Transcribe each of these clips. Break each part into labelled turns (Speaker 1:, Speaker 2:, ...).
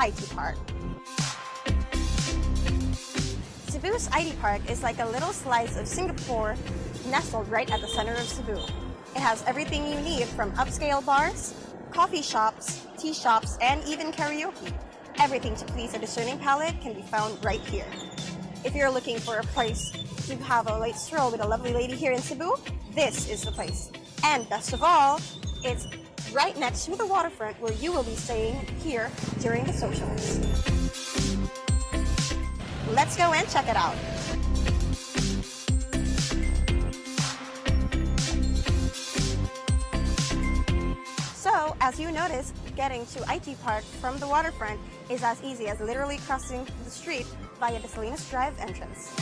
Speaker 1: IT Park. Cebu's IT Park is like a little slice of Singapore nestled right at the center of Cebu. It has everything you need from upscale bars, coffee shops, tea shops, and even karaoke. Everything to please a discerning palate can be found right here. If you're looking for a place to have a late stroll with a lovely lady here in Cebu, this is the place. And best of all, it's right next to the waterfront where you will be staying here during the socials. Let's go and check it out. So, as you notice, getting to IT Park from the waterfront is as easy as literally crossing the street via the Salinas Drive entrance.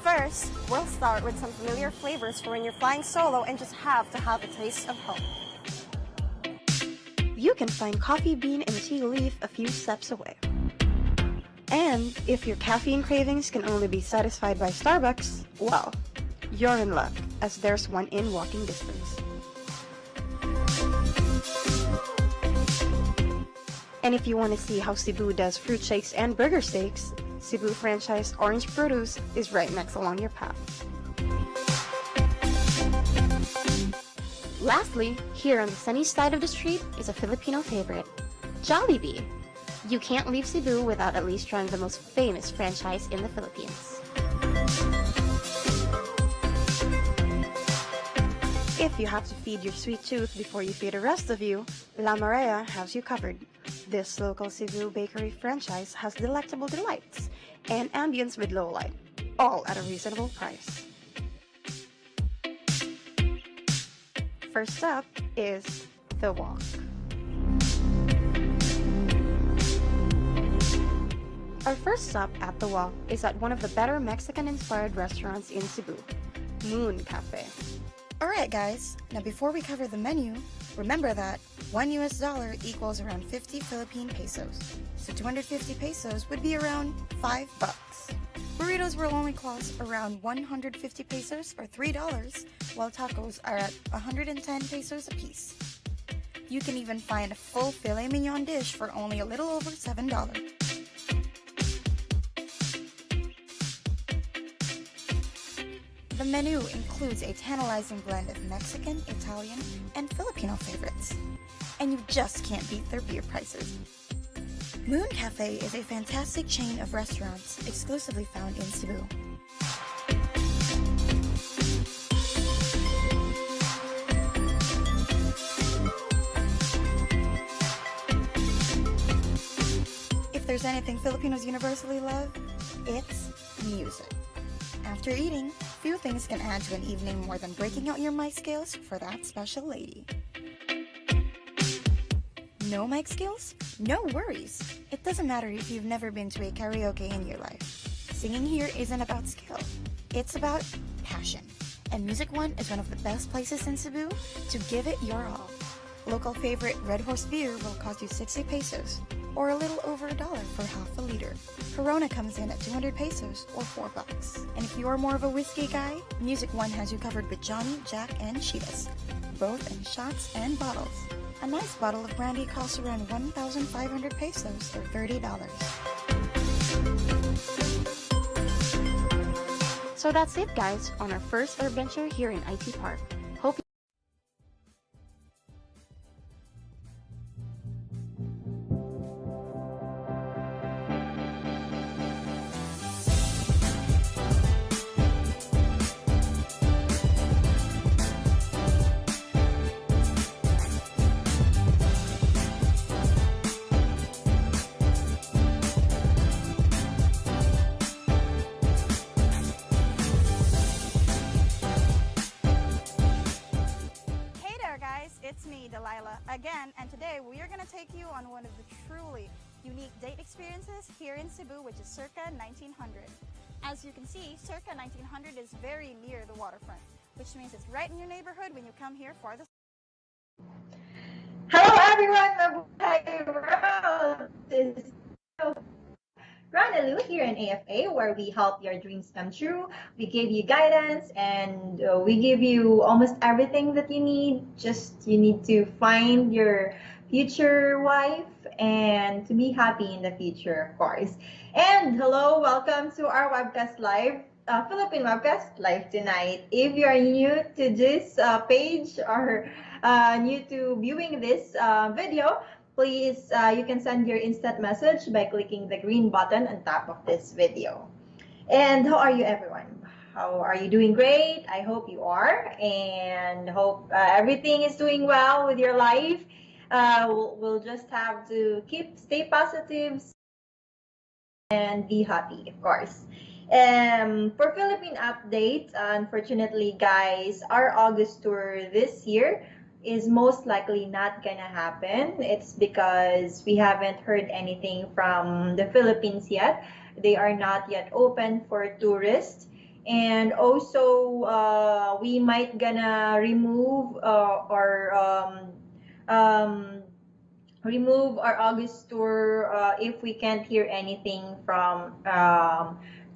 Speaker 1: First, we'll start with some familiar flavors for when you're flying solo and just have to have a taste of home. You can find coffee bean and tea leaf a few steps away. And if your caffeine cravings can only be satisfied by Starbucks, well, you're in luck, as there's one in walking distance. And if you want to see how Cebu does fruit shakes and burger steaks, Cebu franchise Orange Produce is right next along your path. Lastly, here on the sunny side of the street is a Filipino favorite, Jollibee. You can't leave Cebu without at least trying the most famous franchise in the Philippines. If you have to feed your sweet tooth before you feed the rest of you, La Marea has you covered. This local Cebu bakery franchise has delectable delights and ambience with low light, all at a reasonable price. First up is The Walk. Our first stop at The Walk is at one of the better Mexican-inspired restaurants in Cebu, Moon Cafe. Alright guys, now before we cover the menu, remember that $1 US equals around 50 Philippine pesos. So 250 pesos would be around $5. Burritos will only cost around 150 pesos or $3, while tacos are at 110 pesos a piece. You can even find a full filet mignon dish for only a little over $7. The menu includes a tantalizing blend of Mexican, Italian, and Filipino favorites. And you just can't beat their beer prices. Moon Cafe is a fantastic chain of restaurants exclusively found in Cebu. If there's anything Filipinos universally love, it's music. After eating, few things can add to an evening more than breaking out your mic skills for that special lady. No mic skills? No worries. It doesn't matter if you've never been to a karaoke in your life. Singing here isn't about skill. It's about passion. And Music One is one of the best places in Cebu to give it your all. Local favorite Red Horse beer will cost you 60 pesos, or a little over $1 for half a liter. Corona comes in at 200 pesos, or $4. And if you're more of a whiskey guy, Music One has you covered with Johnny, Jack, and Chivas, both in shots and bottles. A nice bottle of brandy costs around 1,500 pesos, or $30. So that's it guys, on our first adventure here in IT Park. Hope it's me, Delilah, again, and today we are going to take you on one of the truly unique date experiences here in Cebu, which is Circa 1900. As you can see, Circa 1900 is very near the waterfront, which means it's right in your neighborhood when you come here for the...
Speaker 2: Hello everyone, Mabuhay World! Ranalu here in AFA, where we help your dreams come true. We give you guidance and we give you almost everything that you need. Just you need to find your future wife and to be happy in the future, of course. And hello, welcome to our webcast live. Philippine webcast live tonight. If you are new to this page or new to viewing this video, please you can send your instant message by clicking the green button on top of this video. And how are you, everyone? How are you doing? Great. I hope you are, and hope everything is doing well with your life. We'll just have to stay positive and be happy, of course. For Philippine update, unfortunately, guys, our August tour this year is most likely not gonna happen. It's because we haven't heard anything from the Philippines yet. They are not yet open for tourists. And also, we might gonna um, remove our August tour if we can't hear anything from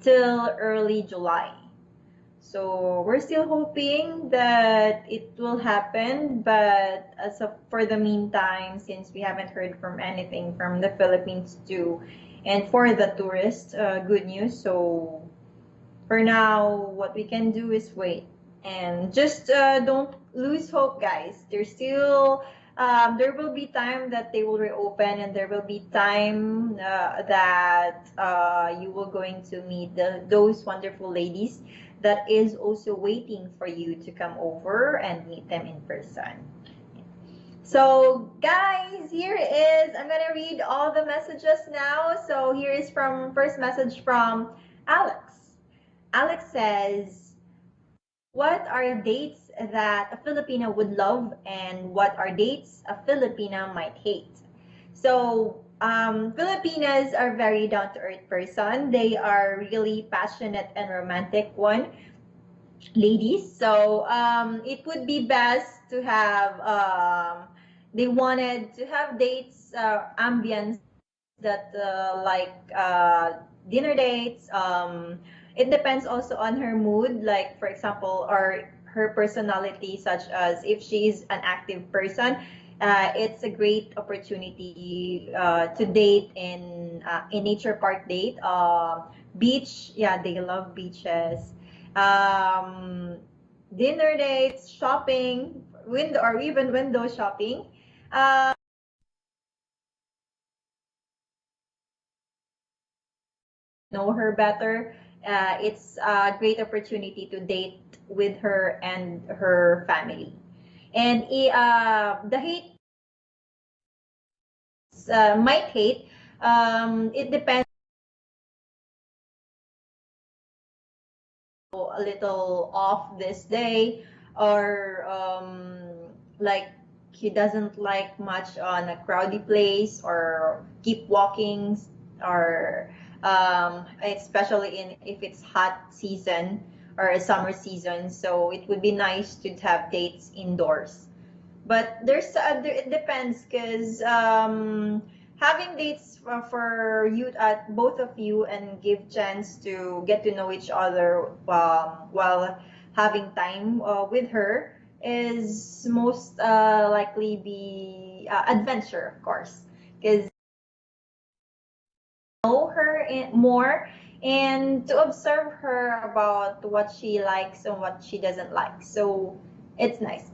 Speaker 2: till early July. So we're still hoping that it will happen, but for the meantime, since we haven't heard from anything from the Philippines too, and for the tourists, good news. So for now, what we can do is wait and just don't lose hope, guys. There will be time that they will reopen, and there will be time that you will going to meet those wonderful ladies that is also waiting for you to come over and meet them in person. So guys, I'm gonna read all the messages now. So here is first message from Alex. Alex says, what are dates that a Filipino would love and what are dates a Filipina might hate? So Filipinas are very down-to-earth person. They are really passionate and romantic ladies. So it would be best to have, they wanted to have dates, ambience that dinner dates. It depends also on her mood, like for example, or her personality, such as if she is an active person, it's a great opportunity to date in nature park date, beach. Yeah, they love beaches. Dinner dates, shopping, window or even window shopping. Know her better. It's a great opportunity to date with her and her family. And the hate might hate. It depends a little off this day, or like he doesn't like much on a crowded place, or keep walking, or especially if it's hot season or a summer season. So it would be nice to have dates indoors. But it depends, because having dates for you at both of you and give chance to get to know each other while having time with her is most likely be adventure, of course, because know her more and to observe her about what she likes and what she doesn't like. So it's nice.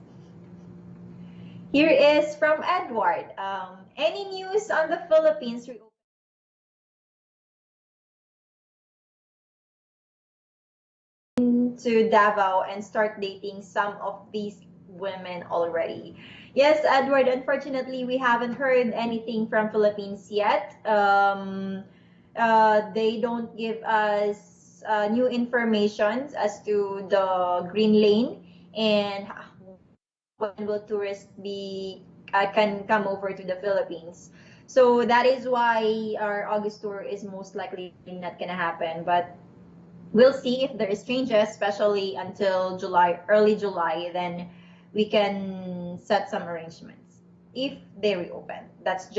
Speaker 2: Here is from Edward. Any news on the Philippines to Davao and start dating some of these women already? Yes, Edward, unfortunately, we haven't heard anything from Philippines yet. They don't give us new information as to the green lane and when will tourists can come over to the Philippines. So that is why our August tour is most likely not gonna happen. But we'll see if there is changes, especially until early July. Then we can set some arrangements if they reopen. That's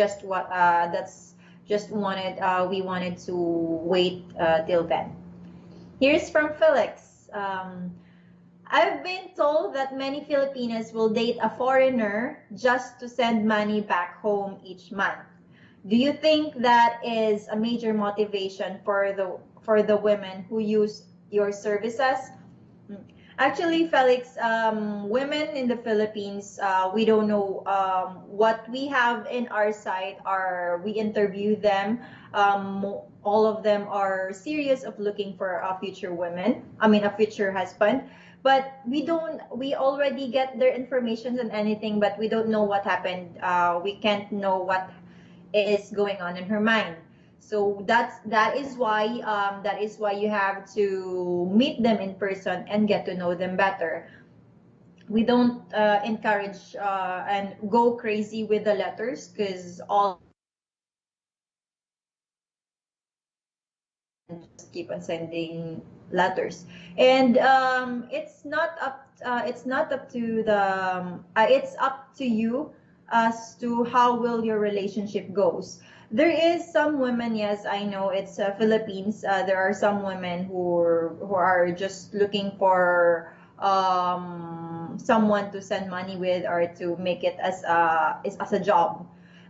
Speaker 2: We wanted to wait till then. Here's from Felix. I've been told that many Filipinos will date a foreigner just to send money back home each month. Do you think that is a major motivation for the women who use your services? Actually, Felix, women in the Philippines, we don't know what we have in our site. We interview them. All of them are serious of looking for a future woman. I mean, a future husband. But we already get their information and anything, but we don't know what happened. We can't know what is going on in her mind. So that is why you have to meet them in person and get to know them better. We don't encourage and go crazy with the letters, because all just keep on sending letters. And it's not up to it's up to you as to how will your relationship goes. There is some women, yes, I know it's Philippines. There are some women who are just looking for someone to send money with, or to make it as a job.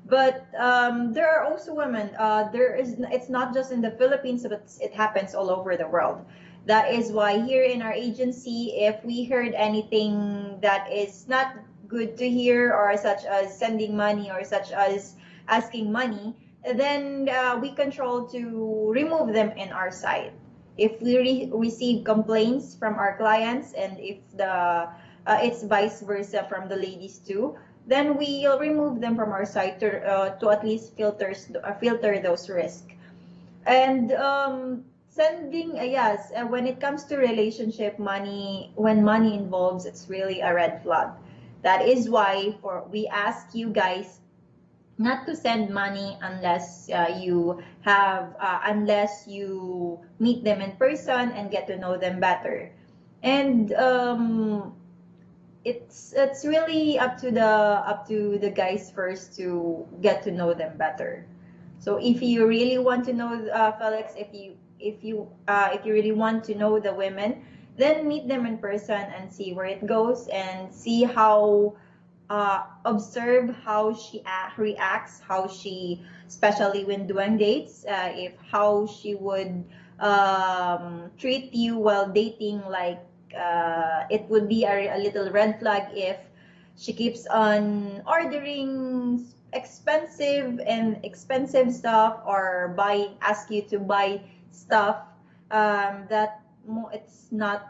Speaker 2: But there are also women. It's not just in the Philippines, but it happens all over the world. That is why here in our agency, if we heard anything that is not good to hear, or such as sending money, or such as asking money, then we control to remove them in our site. If we receive complaints from our clients, and if it's vice versa from the ladies too, then we'll remove them from our site to at least filter those risks. And sending yes, when it comes to relationship, when money involves, it's really a red flag. That is why we ask you guys not to send money unless unless you meet them in person and get to know them better. And it's really up to the guys first to get to know them better. So if you really want to know Felix, if you really want to know the women, then meet them in person and see where it goes, and see how observe how she reacts, how she, especially when doing dates, if how she would treat you while dating. Like it would be a little red flag if she keeps on ordering expensive stuff, or ask you to buy stuff that it's not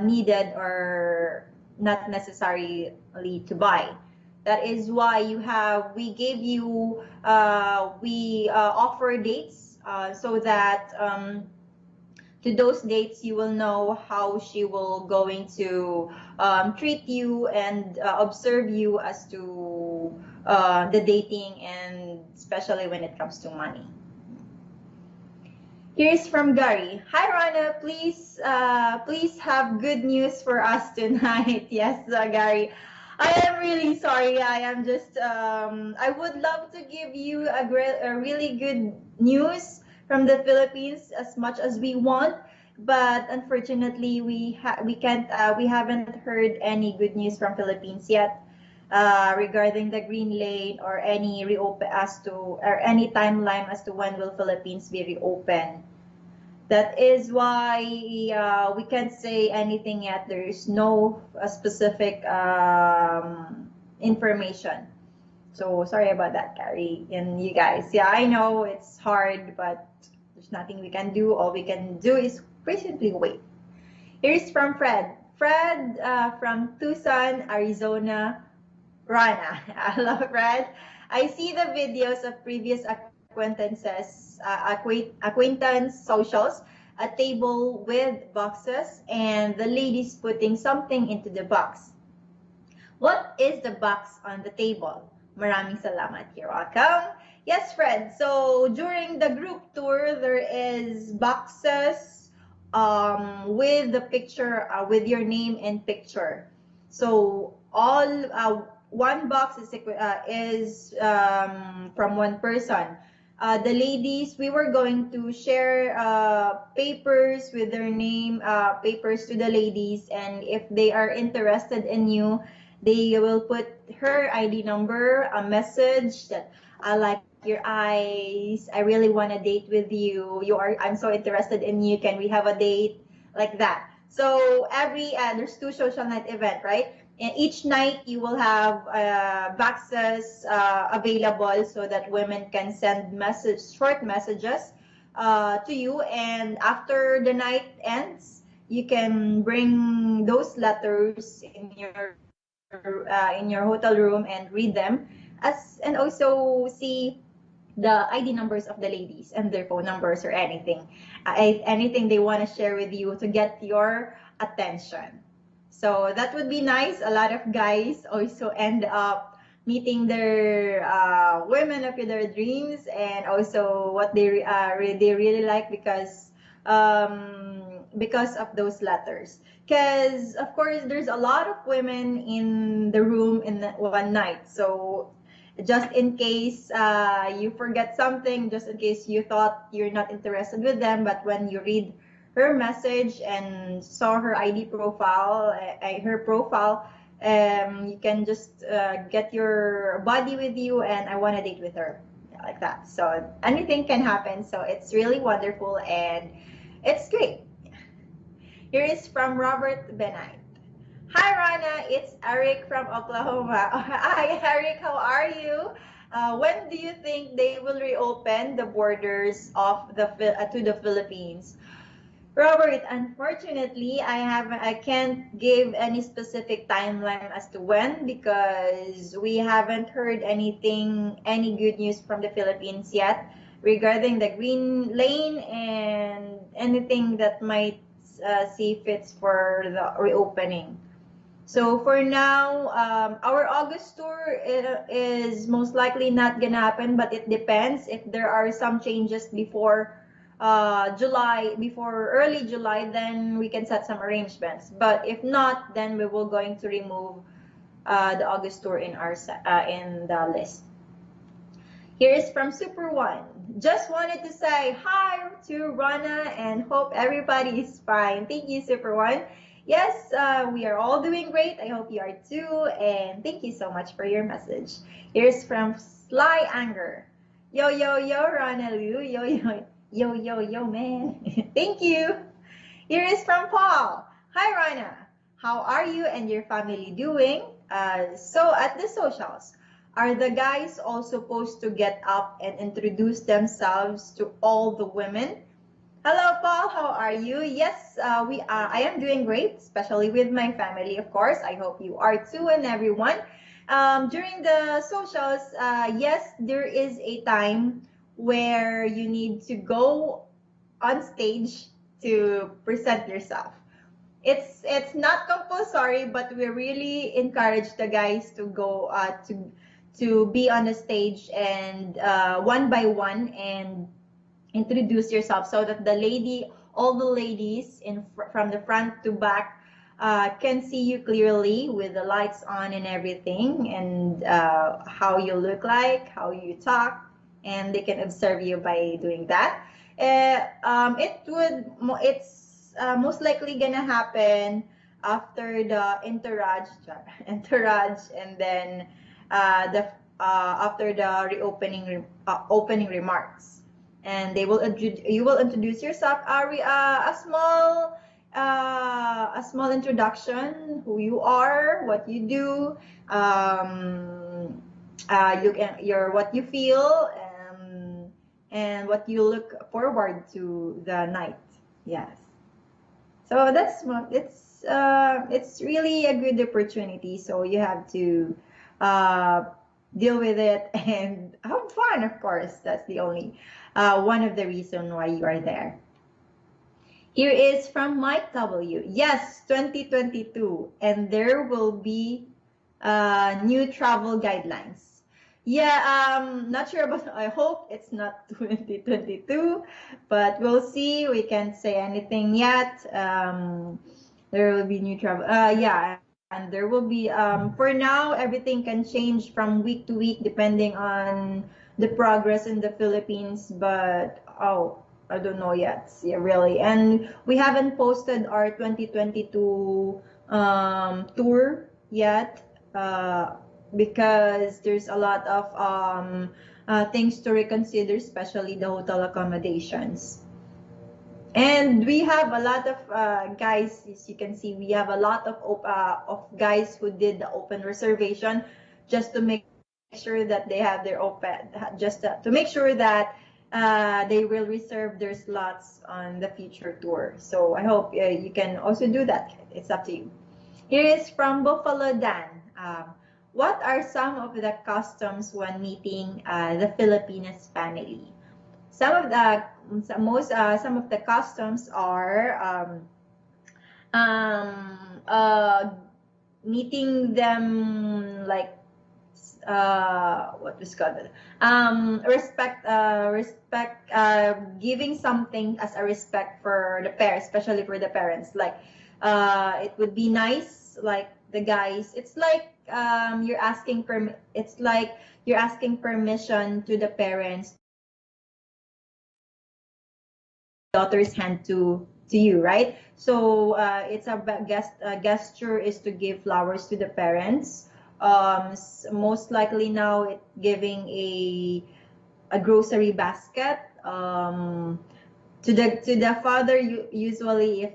Speaker 2: needed, or not necessarily to buy. That is why we offer dates, so that to those dates you will know how she will going to treat you, and observe you as to the dating, and especially when it comes to money. Here's from Gary. Hi Rana, please have good news for us tonight. Yes, Gary. I am really sorry. I am just I would love to give you a really good news from the Philippines as much as we want, but unfortunately we haven't heard any good news from Philippines yet regarding the green lane, or any reopen or any timeline as to when will Philippines be reopened. That is why we can't say anything yet. There is no specific information. So sorry about that, Carrie, and you guys. Yeah, I know it's hard, but there's nothing we can do. All we can do is patiently wait. Here's from Fred. Fred from Tucson, Arizona. Rana. Hello, Fred. I see the videos of previous acquaintance socials, a table with boxes, and the ladies putting something into the box. What is the box on the table? Maraming salamat. You're welcome. Yes, Fred. So during the group tour, there is boxes with the picture, with your name and picture. So all one box is from one person. the ladies, we were going to share papers with their name, papers to the ladies, and if they are interested in you, they will put her ID number, a message that I like your eyes, I really want to date with you. I'm so interested in you. Can we have a date? Like that. So there's two social night event, right? And each night you will have boxes available so that women can send short messages to you. And after the night ends, you can bring those letters in your hotel room and read them, and also see the ID numbers of the ladies and their phone numbers or anything, anything they want to share with you to get your attention. So that would be nice. A lot of guys also end up meeting their women of their dreams, and also what they really like because of those letters. Because of course there's a lot of women in the room in one night, so just in case you forget something, just in case you thought you're not interested with them, but when you read her message and saw her ID profile, her profile, you can just get your body with you, and I want to date with her, like that. So anything can happen. So it's really wonderful and it's great. Here is from Robert Benite. Hi, Rana. It's Eric from Oklahoma. Hi, Eric. How are you? When do you think they will reopen the borders of to the Philippines? Robert, unfortunately, I can't give any specific timeline as to when, because we haven't heard any good news from the Philippines yet regarding the green lane and anything that might see fits for the reopening. So for now, our August tour is most likely not gonna happen, but it depends. If there are some changes before before early July, then we can set some arrangements. But if not, then we will going to remove the August tour in the list. Here is from Super One. Just wanted to say hi to Rana and hope everybody is fine. Thank you, Super One. Yes, we are all doing great. I hope you are too. And thank you so much for your message. Here's from Sly Anger. Yo, yo, yo, Rana Lu. Yo, yo, yo, yo, yo, man. Thank you. Here is from Paul. Hi, Rana. How are you and your family doing? So at the socials, are the guys all supposed to get up and introduce themselves to all the women? Hello, Paul. How are you? Yes, I am doing great, especially with my family, of course. I hope you are too, and everyone. During the socials, yes, there is a time where you need to go on stage to present yourself. It's not compulsory, but we really encourage the guys to go to be on the stage and one by one and introduce yourself, so that all the ladies from the front to back can see you clearly with the lights on and everything, and how you look like, how you talk, and they can observe you by doing that. It's most likely gonna happen after the entourage, and then after the opening remarks, and you will introduce yourself, a small introduction, who you are, what you do, what you feel, and what you look forward to the night. Yes. So it's really a good opportunity. So you have to deal with it and have fun, of course. That's the only one of the reasons why you are there. Here is from Mike W. Yes, 2022, and there will be new travel guidelines. Yeah, not sure about. I hope it's not 2022, but we'll see. We can't say anything yet. There will be new travel. Yeah, and there will be. For now, everything can change from week to week depending on the progress in the Philippines, but oh, I don't know yet, yeah, really. And we haven't posted our 2022 tour yet, because there's a lot of things to reconsider, especially the hotel accommodations. And we have a lot of guys, as you can see, we have a lot of guys who did the open reservation just to make sure that they have their open, just to make sure that they will reserve their slots on the future tour. So I hope you can also do that. It's up to you. Here is from Buffalo Dan. What are some of the customs when meeting the Filipinas family? Some of the customs are um, uh, meeting them like what was called respect giving something as a respect for the parents, especially for the parents, like it would be nice, like the guys, it's like you're asking permission to the parents to daughter's hand to you, right? So it's a gesture is to give flowers to the parents. Most likely now it giving a grocery basket to the father. Usually if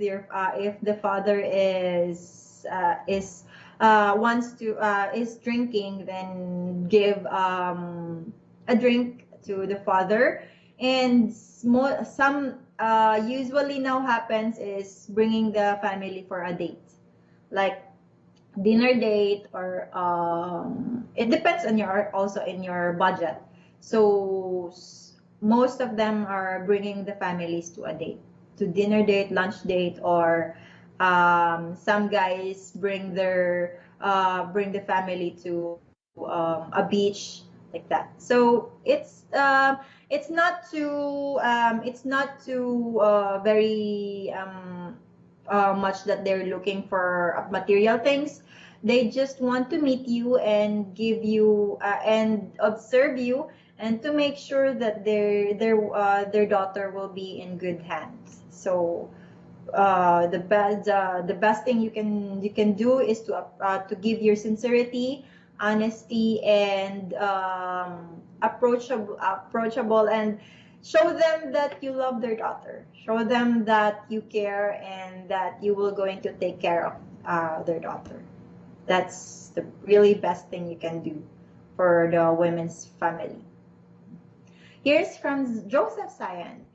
Speaker 2: the father is wants to is drinking, then give a drink to the father. And some usually now happens is bringing the family for a date, like dinner date, or it depends on your also in your budget. So most of them are bringing the families to a date, to dinner date, lunch date, or some guys bring the family to a beach, like that. So it's not too very much that they're looking for material things. They just want to meet you and give you and observe you, and to make sure that their daughter will be in good hands. So the best thing you can do is to give your sincerity, honesty, and approachable, and show them that you love their daughter. Show them that you care and that you will going to take care of their daughter. That's the really best thing you can do for the women's family. Here's from Joseph Sayan.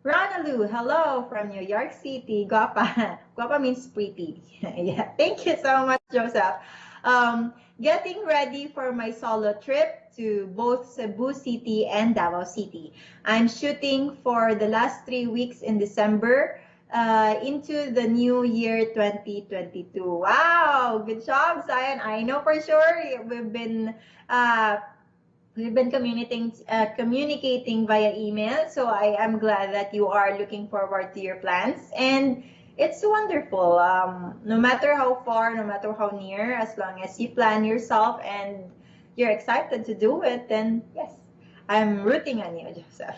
Speaker 2: Ranalu, hello from New York City. Guapa. Guapa means pretty. Yeah. Thank you so much, Joseph. Getting ready for my solo trip to both Cebu City and Davao City. I'm shooting for the last 3 weeks in December into the new year 2022. Wow, good job, Zion. I know for sure uh, we've been communicating via email, so I am glad that you are looking forward to your plans, and it's wonderful. No matter how far, no matter how near, as long as you plan yourself and you're excited to do it, then yes, I'm rooting on you, Joseph.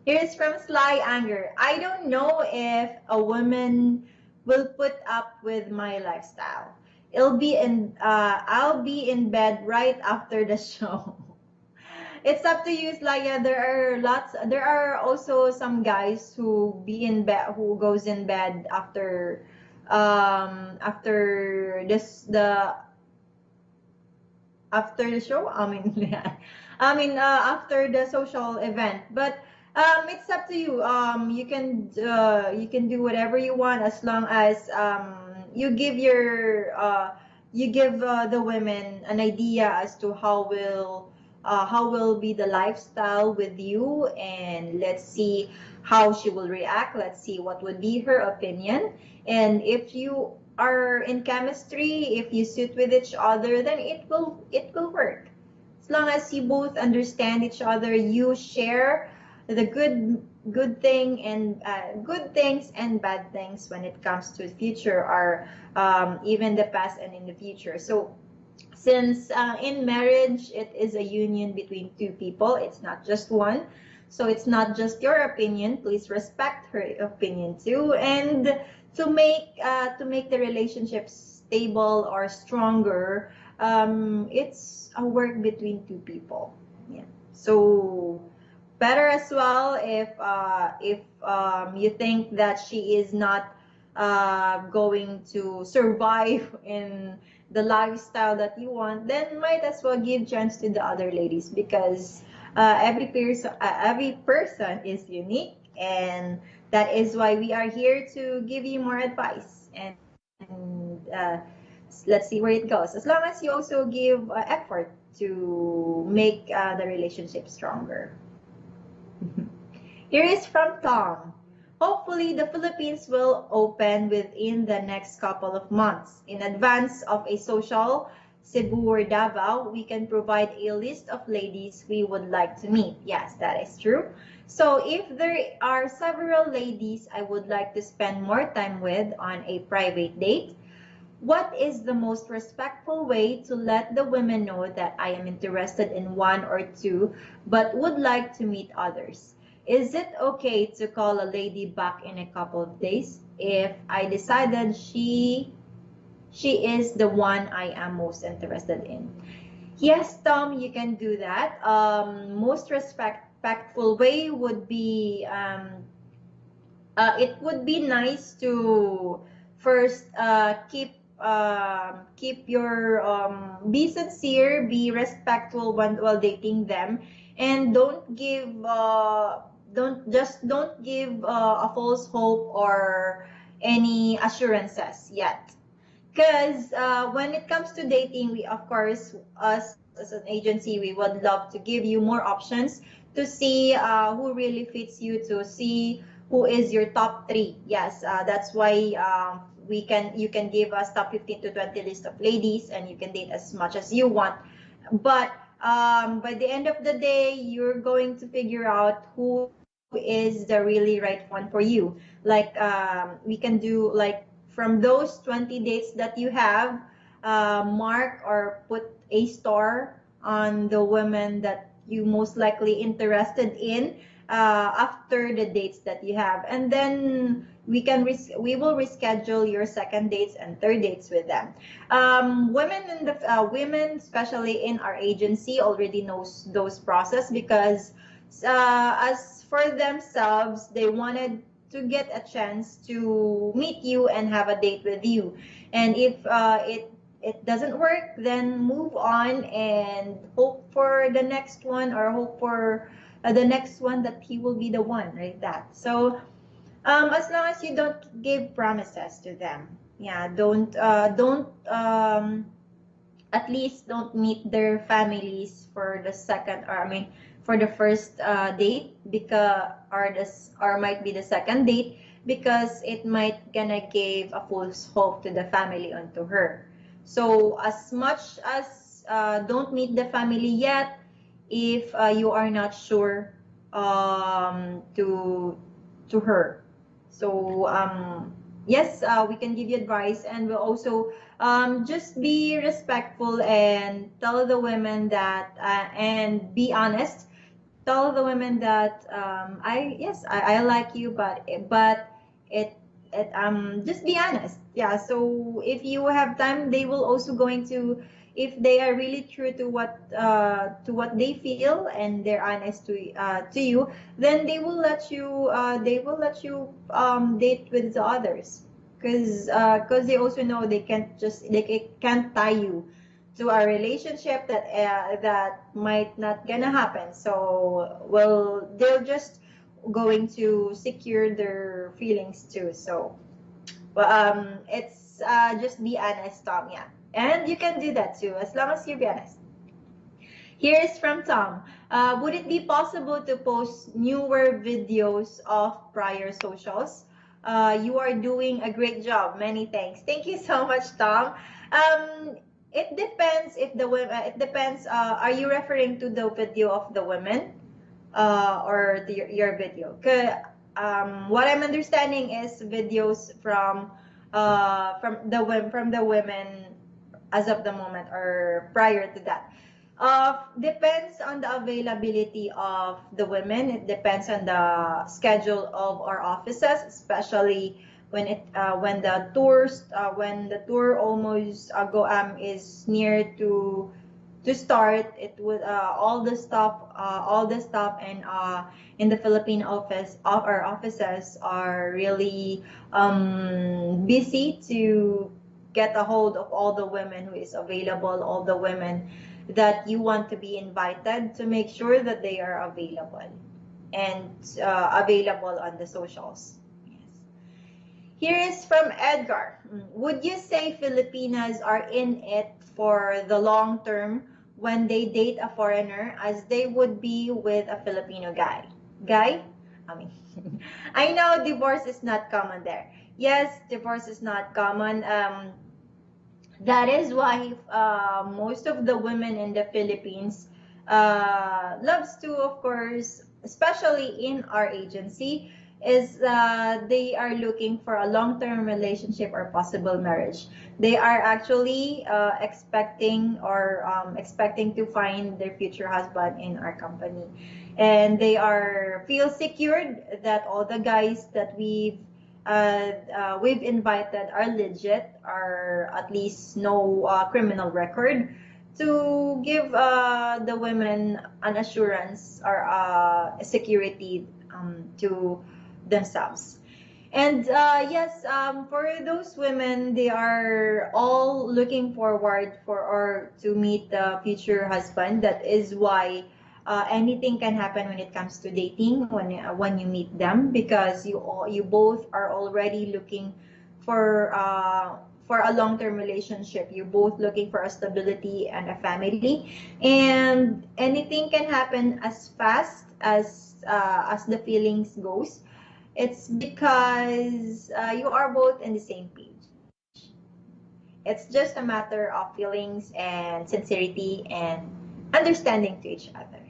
Speaker 2: Here's from Sly Anger. I don't know if a woman will put up with my lifestyle. I'll be in bed right after the show. It's up to you, Slaya. There are also some guys who be in bed, who goes in bed after after the show. I mean, yeah. After the social event. But it's up to you. You can do whatever you want, as long as you give the women an idea as to how will be the lifestyle with you, and let's see how she will react. Let's see what would be her opinion, and if you are in chemistry, if you suit with each other, then it will work. As long as you both understand each other, you share the good thing and good things and bad things when it comes to the future, or even the past and in the future. So Since in marriage it is a union between two people, it's not just one, so it's not just your opinion. Please respect her opinion too, and to make the relationship stable or stronger, it's a work between two people. Yeah, so better as well if you think that she is not going to survive in the lifestyle that you want, then might as well give chance to the other ladies, because every person is unique, and that is why we are here to give you more advice, and let's see where it goes, as long as you also give effort to make the relationship stronger. Here is from Tom. Hopefully, the Philippines will open within the next couple of months. In advance of a social Cebu or Davao, we can provide a list of ladies we would like to meet. Yes, that is true. So if there are several ladies I would like to spend more time with on a private date, what is the most respectful way to let the women know that I am interested in one or two but would like to meet others? Is it okay to call a lady back in a couple of days if I decided she is the one I am most interested in? Yes, Tom, you can do that. Most respectful way would be it would be nice to first keep your be sincere, be respectful while dating them, and don't give a false hope or any assurances yet. Because when it comes to dating, we, of course, us as an agency, we would love to give you more options to see who really fits you, to see who is your top three. Yes, that's why you can give us top 15 to 20 list of ladies, and you can date as much as you want. But by the end of the day, you're going to figure out who is the really right one for you. Like we can do like from those 20 dates that you have, mark or put a star on the women that you most likely interested in after the dates that you have, and then we will reschedule your second dates and third dates with them. Women, especially in our agency, already knows those process, because as for themselves, they wanted to get a chance to meet you and have a date with you. And if it doesn't work, then move on and hope for the next one, or hope for the next one that he will be the one, right? That. So as long as you don't give promises to them, yeah, don't at least don't meet their families for the second, or I mean for the first date, because or might be the second date, because it might gonna give a false hope to the family onto her. So as much as don't meet the family yet if you are not sure to her. So yes, we can give you advice, and we'll also just be respectful and tell the women that and be honest. Tell the women that I like you, but it just be honest. Yeah. So if you have time, they will also going to, if they are really true to what they feel, and they're honest to you, then they will let you date with the others, because they also know they can't tie you to a relationship that might not gonna happen. So well, they're just going to secure their feelings too. So well, it's just be honest, Tom. Yeah, and you can do that too, as long as you be honest. Here's from Tom. Would it be possible to post newer videos of prior socials? You are doing a great job. Many thanks. Thank you so much, Tom. It depends if the women. It depends. Are you referring to the video of the women, or your video? What I'm understanding is videos from the women as of the moment or prior to that. Depends on the availability of the women. It depends on the schedule of our offices, especially when the tour almost go is near to start. It would all the stop and in the Philippine office of our offices are really busy to get a hold of all the women who is available, all the women that you want to be invited, to make sure that they are available and available on the socials. Yes. Here is from Edgar. Would you say Filipinas are in it for the long term when they date a foreigner as they would be with a Filipino guy? Guy? I mean, I know divorce is not common there. Yes, divorce is not common. That is why most of the women in the Philippines loves to, of course, especially in our agency, is they are looking for a long-term relationship or possible marriage. They are actually expecting to find their future husband in our company, and they are feel secured that all the guys that we've invited are legit, are at least no criminal record, to give the women an assurance or security to themselves. And yes, for those women, they are all looking forward for or to meet the future husband. That is why anything can happen when it comes to dating when you meet them, because you both are already looking for a long-term relationship. You're both looking for a stability and a family, and anything can happen as fast as the feelings goes. It's because you are both in the same page. It's just a matter of feelings and sincerity and understanding to each other.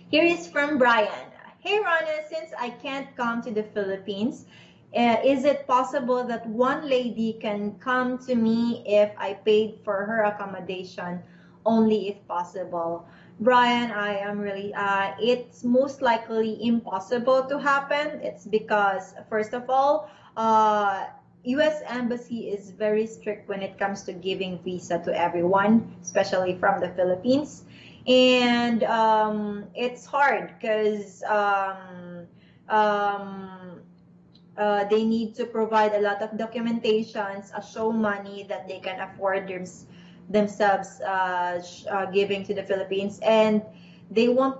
Speaker 2: Here is from Brian. Hey Rana, since I can't come to the Philippines, is it possible that one lady can come to me if I paid for her accommodation, only if possible? Brian, I am really, it's most likely impossible to happen. It's because, first of all, U.S. Embassy is very strict when it comes to giving visa to everyone, especially from the Philippines. And it's hard because they need to provide a lot of documentations, a show money that they can afford themselves giving to the Philippines, and U.S.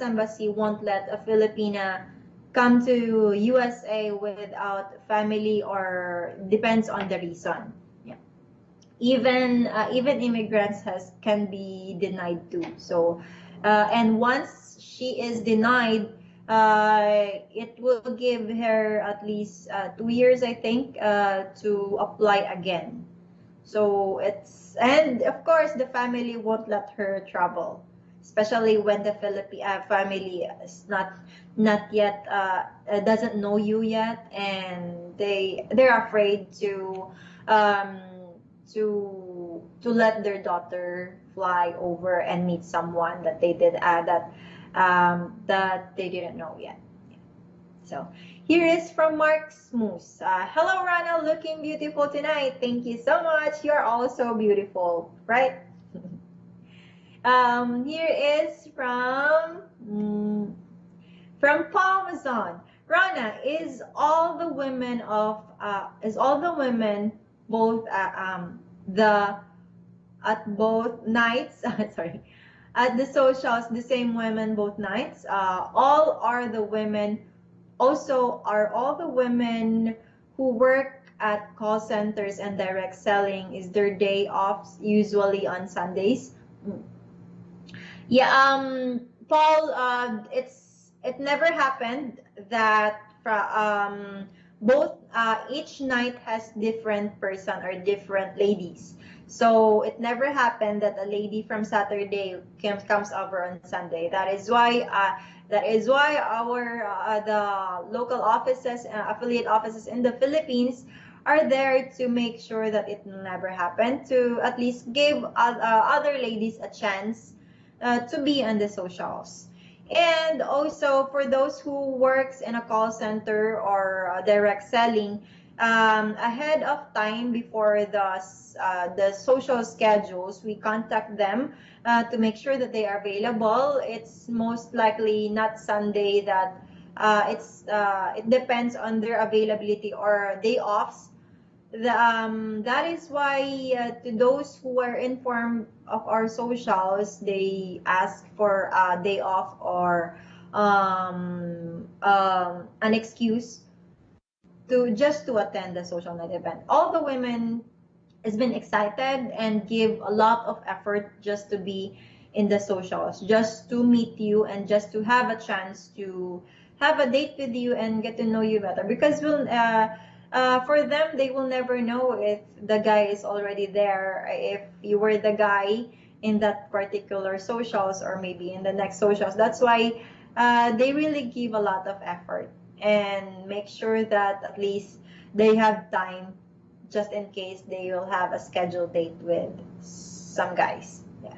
Speaker 2: Embassy won't let a Filipina come to USA without family, or depends on the reason. Yeah. Even immigrants can be denied too. So and once she is denied, it will give her at least 2 years, I think, to apply again. So and of course the family won't let her travel, especially when the Philippine family is not yet doesn't know you yet, and they're afraid um, to let their daughter fly over and meet someone that that they didn't know yet. So here is from Mark Smoose. Hello Rana, looking beautiful tonight. Thank you so much. You're also beautiful, right? Here is from Parmesan. Rana, is all the women both the at both nights sorry, at the socials, the same women both nights? Are all the women who work at call centers and direct selling, is their day off usually on Sundays? Yeah, Paul, it never happened that both each night has different person or different ladies. So it never happened that a lady from Saturday comes over on Sunday. That is why our the local offices, affiliate offices in the Philippines are there to make sure that it will never happen, to at least give other ladies a chance to be on the socials. And also for those who works in a call center or direct selling, ahead of time before the social schedules, we contact them to make sure that they are available. It's most likely not Sunday that it depends on their availability or day offs. That is why to those who are informed of our socials, they ask for a day off or an excuse to just to attend the social night event. All the women has been excited and give a lot of effort just to be in the socials, just to meet you and just to have a chance to have a date with you and get to know you better. Because for them, they will never know if the guy is already there, if you were the guy in that particular socials or maybe in the next socials. That's why they really give a lot of effort and make sure that at least they have time just in case they will have a scheduled date with some guys. Yes.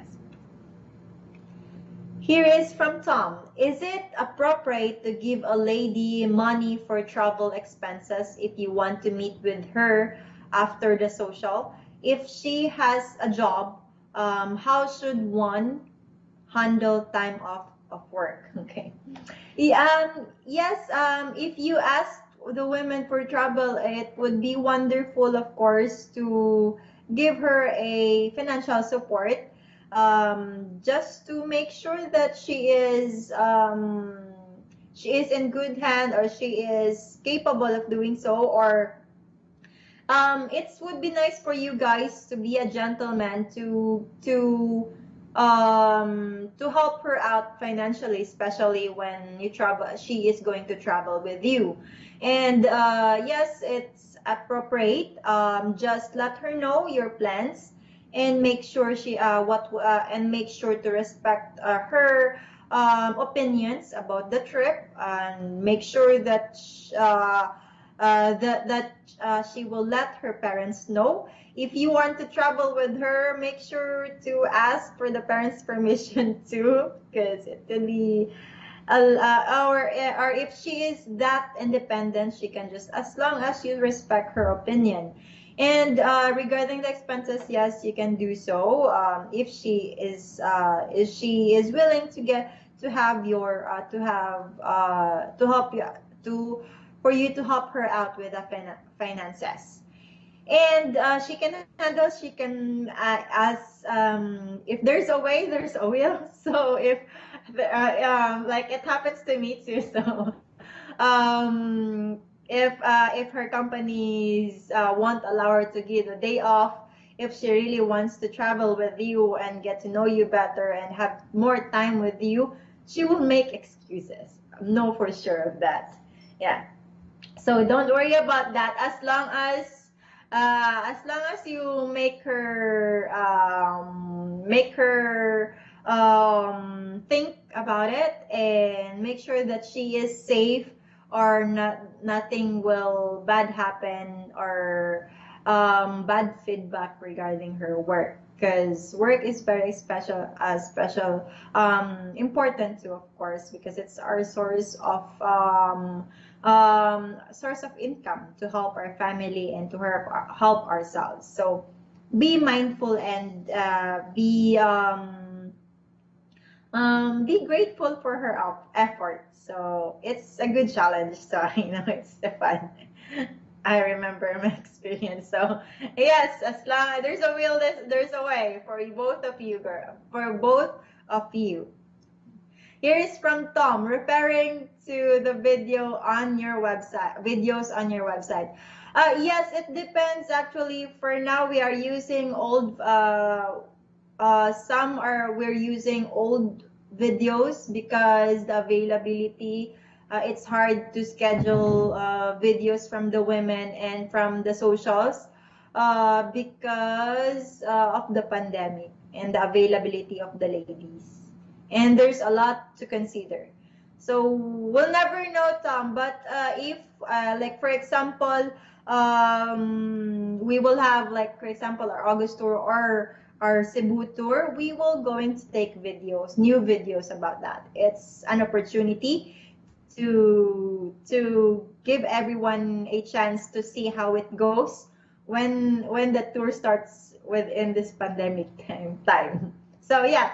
Speaker 2: Here is from Tom. Is it appropriate to give a lady money for travel expenses if you want to meet with her after the social? If she has a job, how should one handle time off of work? Okay. Yes, if you ask the women for travel, it would be wonderful, of course, to give her a financial support, just to make sure that she is in good hand or she is capable of doing so, or it would be nice for you guys to be a gentleman to help her out financially, especially when you travel. She is going to travel with you, and yes, it's appropriate. Just let her know your plans, and make sure and make sure to respect her opinions about the trip, and make sure that she will let her parents know. If you want to travel with her, make sure to ask for the parents' permission too, because it can be, or if she is that independent, she can just, as long as you respect her opinion. And regarding the expenses, yes, you can do so. If she is willing to have your to help you to for you to help her out with the finances. And she can handle, she can as if there's a way, there's a will. So if like it happens to me too, so if her companies won't allow her to give a day off, if she really wants to travel with you and get to know you better and have more time with you, she will make excuses. Know for sure of that. Yeah. So don't worry about that. As long as you make her think about it and make sure that she is safe, or nothing will bad happen, or bad feedback regarding her work, because work is very important too, of course, because it's our source of income to help our family and to help ourselves. So be mindful and be grateful for her effort. So it's a good challenge. So I know it's fun. I remember my experience. So yes, as long as there's a will, there's a way for both of you, girl. For both of you. Here is from Tom, referring to the videos on your website. Yes, it depends actually. For now, we are using old. We're using old videos because the availability. It's hard to schedule videos from the women and from the socials because of the pandemic and the availability of the ladies. And there's a lot to consider. So we'll never know, Tom. But if, like for example, we will have, like, for example, our August tour or our Cebu tour, we will going to take videos, new videos about that. It's an opportunity to give everyone a chance to see how it goes when the tour starts within this pandemic time. So yeah,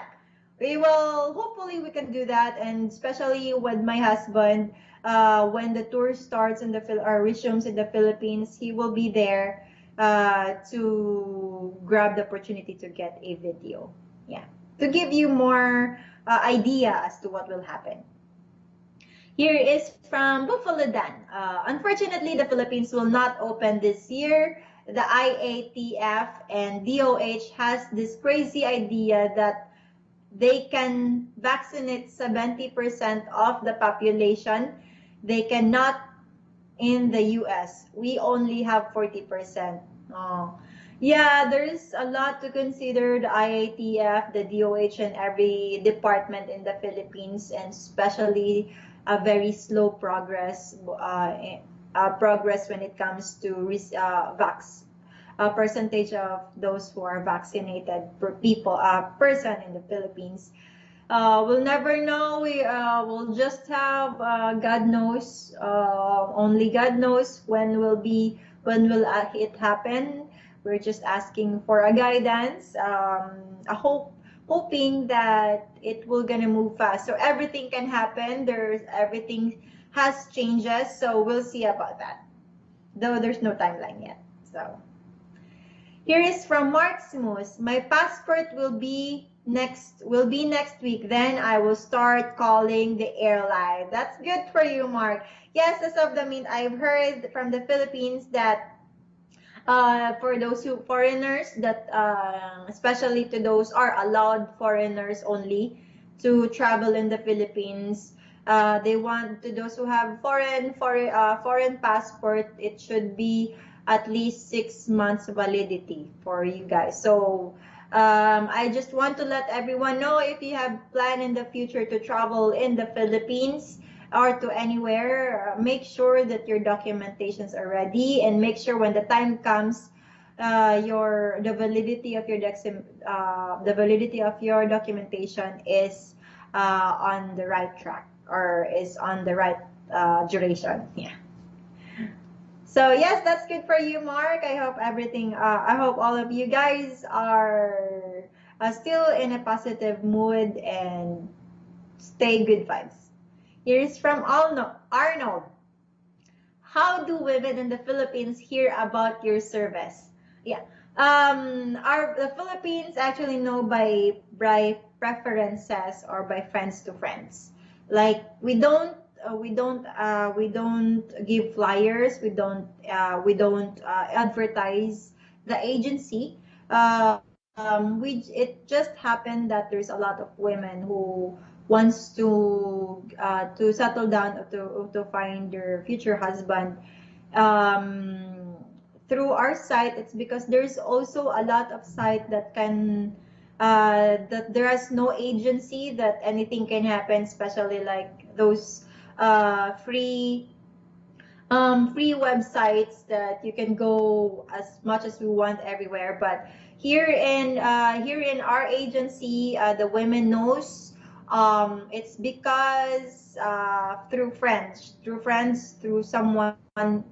Speaker 2: we will, hopefully we can do that, and especially with my husband, when the tour starts in the or resumes in the Philippines, he will be there to grab the opportunity to get a video. Yeah, to give you more idea as to what will happen. Here is from Buffalo Dan. Unfortunately, the Philippines will not open this year. The IATF and DOH has this crazy idea that they can vaccinate 70% of the population. They cannot in the US. We only have 40%. Oh. Yeah, there's a lot to consider. The IATF, the DOH, and every department in the Philippines, and especially a very slow progress progress when it comes to percentage of those who are vaccinated per person in the Philippines. We'll never know. We'll just have God knows. Only God knows when will it happen. We're just asking for a guidance, a hoping that it will gonna move fast. So everything can happen. Everything has changes. So we'll see about that. Though there's no timeline yet. So. Here is from Maximus. My passport will be next week. Then I will start calling the airline. That's good for you, Mark. Yes, as of the mean, I've heard from the Philippines that for those foreigners that especially to those are allowed foreigners only to travel in the Philippines. They want to those who have foreign passport. It should be at least 6 months validity for you guys. So I just want to let everyone know, if you have plan in the future to travel in the Philippines or to anywhere, make sure that your documentations are ready, and make sure when the time comes, the validity of your documentation is on the right track, or is on the right duration. Yeah. So yes, that's good for you, Mark. I hope I hope all of you guys are still in a positive mood and stay good vibes. Here's from Arnold. How do women in the Philippines hear about your service? Yeah. The Philippines actually know by preferences or by friends to friends. Like we don't give flyers. We don't advertise the agency. It just happened that there's a lot of women who wants to settle down, or to find their future husband through our site. It's because there's also a lot of site that can that there is no agency, that anything can happen, especially like those free websites that you can go as much as we want everywhere. But here in our agency, the women knows. It's because through someone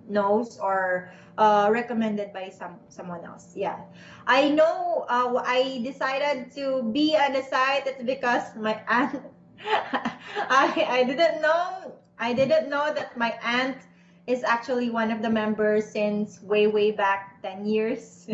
Speaker 2: knows, or recommended by someone else. Yeah, I know. I decided to be on the site. It's because my aunt. I didn't know that my aunt is actually one of the members since way back 10 years.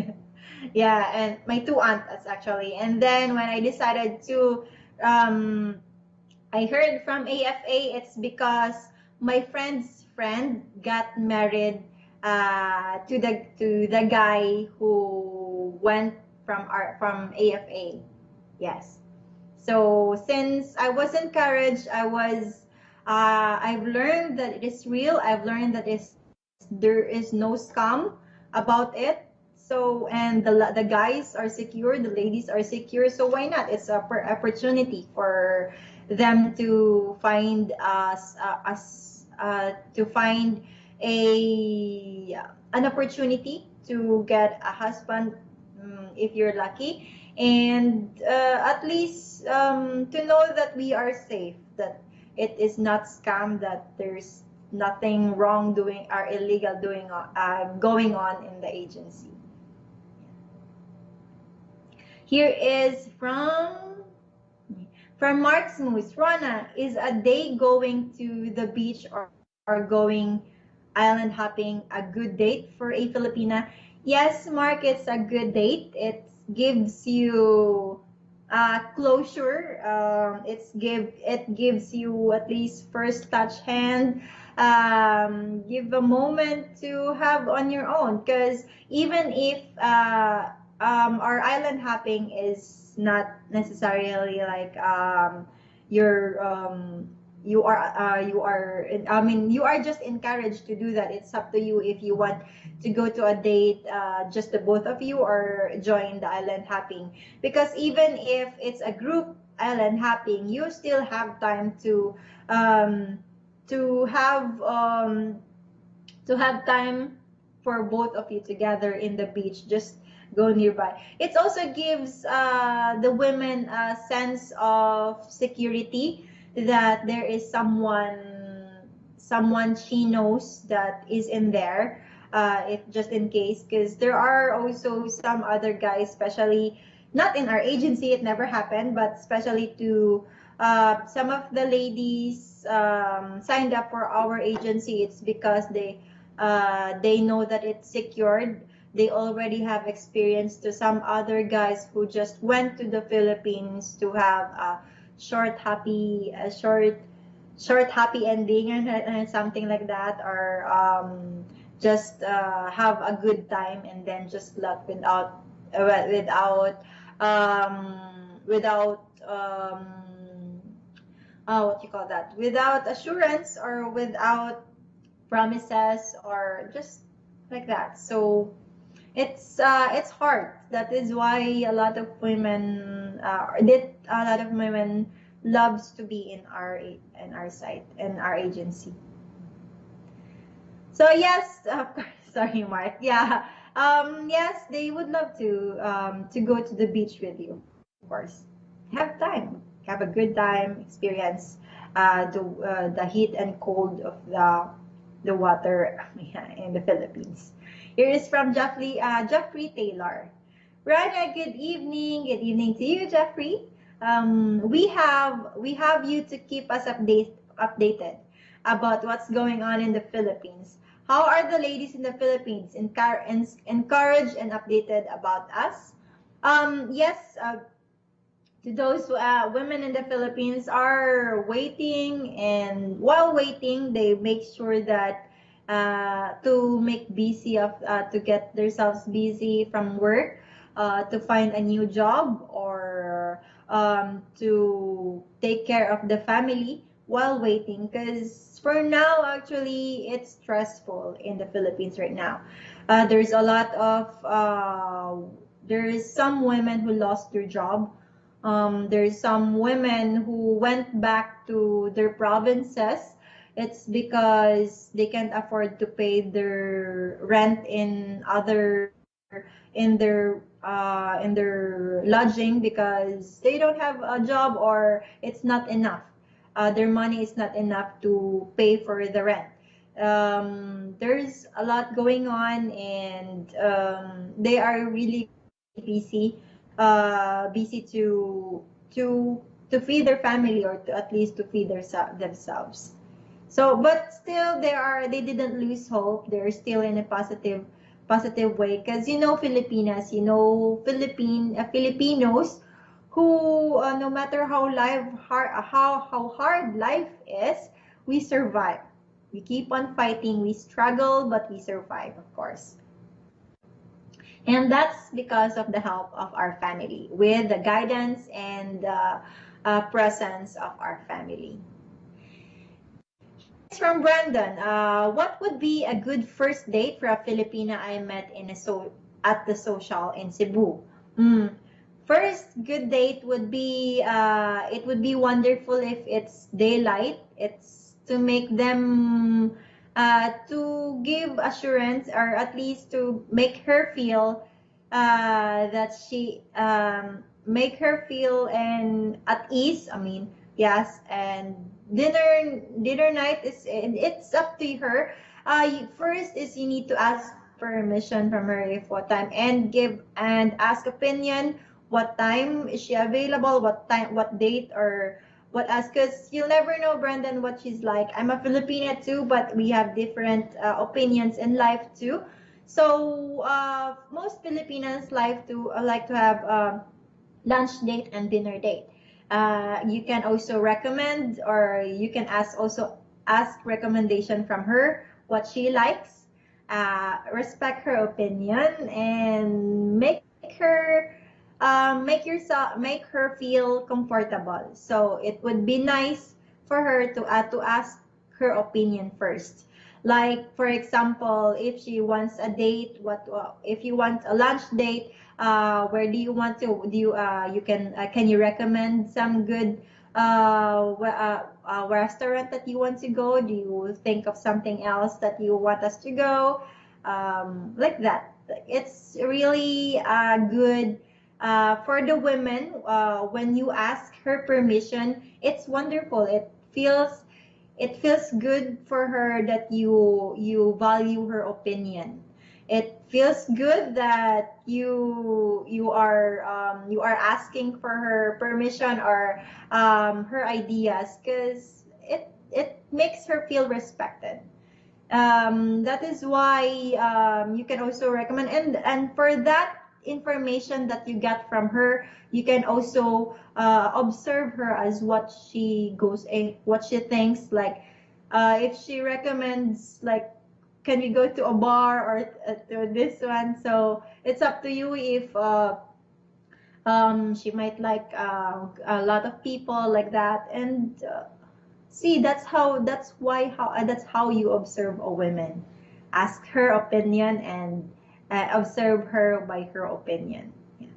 Speaker 2: Yeah, and my two aunts actually. And then when I decided to I heard from AFA, it's because my friend's friend got married to the guy who went from AFA. Yes. So since I was encouraged, I've learned that it is real. I've learned that there is no scam about it. So, and the guys are secure, the ladies are secure. So why not? It's a opportunity for them to find a an opportunity to get a husband, if you're lucky, and at least to know that we are safe, that it is not scam, that there's nothing wrong doing or illegal going on in the agency. Here is from Mark Smooth. Rana, is a day going to the beach or going island hopping a good date for a Filipina? Yes, Mark, it's a good date. It gives you closure. It gives you at least first touch hand. Give a moment to have on your own, because even if our island hopping is not necessarily like you're I mean, you are just encouraged to do that. It's up to you if you want to go to a date, just the both of you, or join the island hopping. Because even if it's a group island hopping, you still have time um, to have um, to have time for both of you together in the beach. Just go nearby. It also gives the women a sense of security, that there is someone she knows that is in there, if just in case, because there are also some other guys, especially not in our agency, it never happened, but especially to some of the ladies signed up for our agency. It's because they know that it's secured. They already have experience to some other guys who just went to the Philippines to have a short happy ending, and something like that, or just have a good time and then just left without what you call that, without assurance, or without promises, or just like that. So it's hard. That is why a lot of women loves to be in our site, in our agency. So yes, of course. Sorry, Mark. Yeah. Yes, they would love to go to the beach with you. Of course, have time, have a good time, experience the heat and cold of the water in the Philippines. Here is from Jeffrey Taylor. Rania, good evening. Good evening to you, Jeffrey. We have you to keep us updated about what's going on in the Philippines. How are the ladies in the Philippines encouraged and updated about us? Yes, to those women in the Philippines are waiting, and while waiting, they make sure that to get themselves busy from work, to find a new job, or to take care of the family while waiting. Because for now, actually, it's stressful in the Philippines right now. There's a lot of there is some women who lost their job. There's some women who went back to their provinces. It's because they can't afford to pay their rent in their lodging, because they don't have a job, or it's not enough. Their money is not enough to pay for the rent. There's a lot going on, and they are really busy to feed their family, or to at least to feed themselves. So, but still, they didn't lose hope. They're still in a positive way, because Filipinas, Filipinos, who no matter how hard life is, we survive. We keep on fighting. We struggle, but we survive, of course. And that's because of the help of our family, with the guidance and presence of our family. It's from Brandon. What would be a good first date for a Filipina I met at the social in Cebu? First good date would be it would be wonderful if it's daylight. It's to make them to give assurance, or at least to make her feel that she make her feel and at ease. I mean, yes. And dinner night is, it's up to her. First is you need to ask permission from her if what time, and give and ask opinion. What time is she available? What time? What date? Or what else? Because you'll never know, Brandon, what she's like. I'm a Filipina too, but we have different opinions in life too. So most Filipinos like to have lunch date and dinner date. You can also recommend, or you can ask recommendation from her what she likes. Respect her opinion, and make her feel comfortable. So it would be nice for her to ask her opinion first. Like for example, if she wants a date, if you want a lunch date, where do you want to, do you can you recommend some good restaurant that you want to go? Do you think of something else that you want us to go? Like that. It's really good for the women. When you ask her permission, it's wonderful. It feels good for her that you value her opinion. It feels good that you are asking for her permission, or her ideas, because it makes her feel respected. That is why you can also recommend, and for that information that you get from her, you can also observe her as what she goes and what she thinks. Like if she recommends, like, can we go to a bar, or to this one? So it's up to you if she might like a lot of people like that. And see, that's how you observe a woman. Ask her opinion, and observe her by her opinion. Yeah.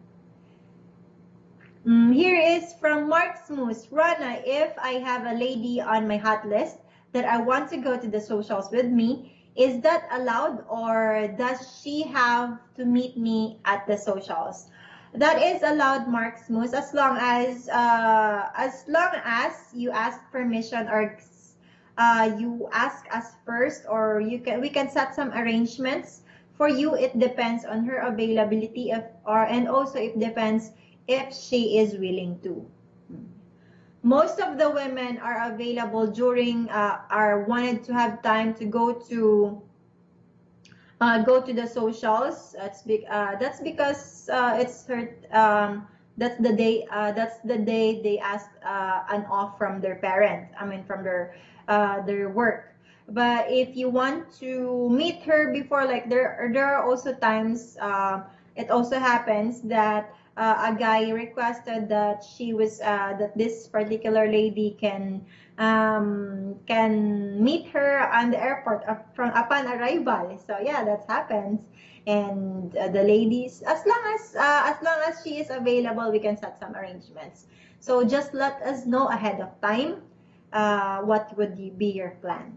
Speaker 2: Here is from Mark Smooth. Rana, if I have a lady on my hot list that I want to go to the socials with me, is that allowed, or does she have to meet me at the socials? That is allowed, Mark Smooth, as long as you ask permission, or you ask us first, or we can set some arrangements for you. It depends on her availability, and also it depends if she is willing to. Most of the women are available during are wanted to have time to go to the socials. That's because it's her. That's the day they ask an off from their parent. I mean, from their work. But if you want to meet her before, like there are also times, it also happens that a guy requested that that this particular lady can meet her on the airport from upon arrival. So yeah, that happens. And the ladies, as long as she is available, we can set some arrangements. So just let us know ahead of time what would be your plan.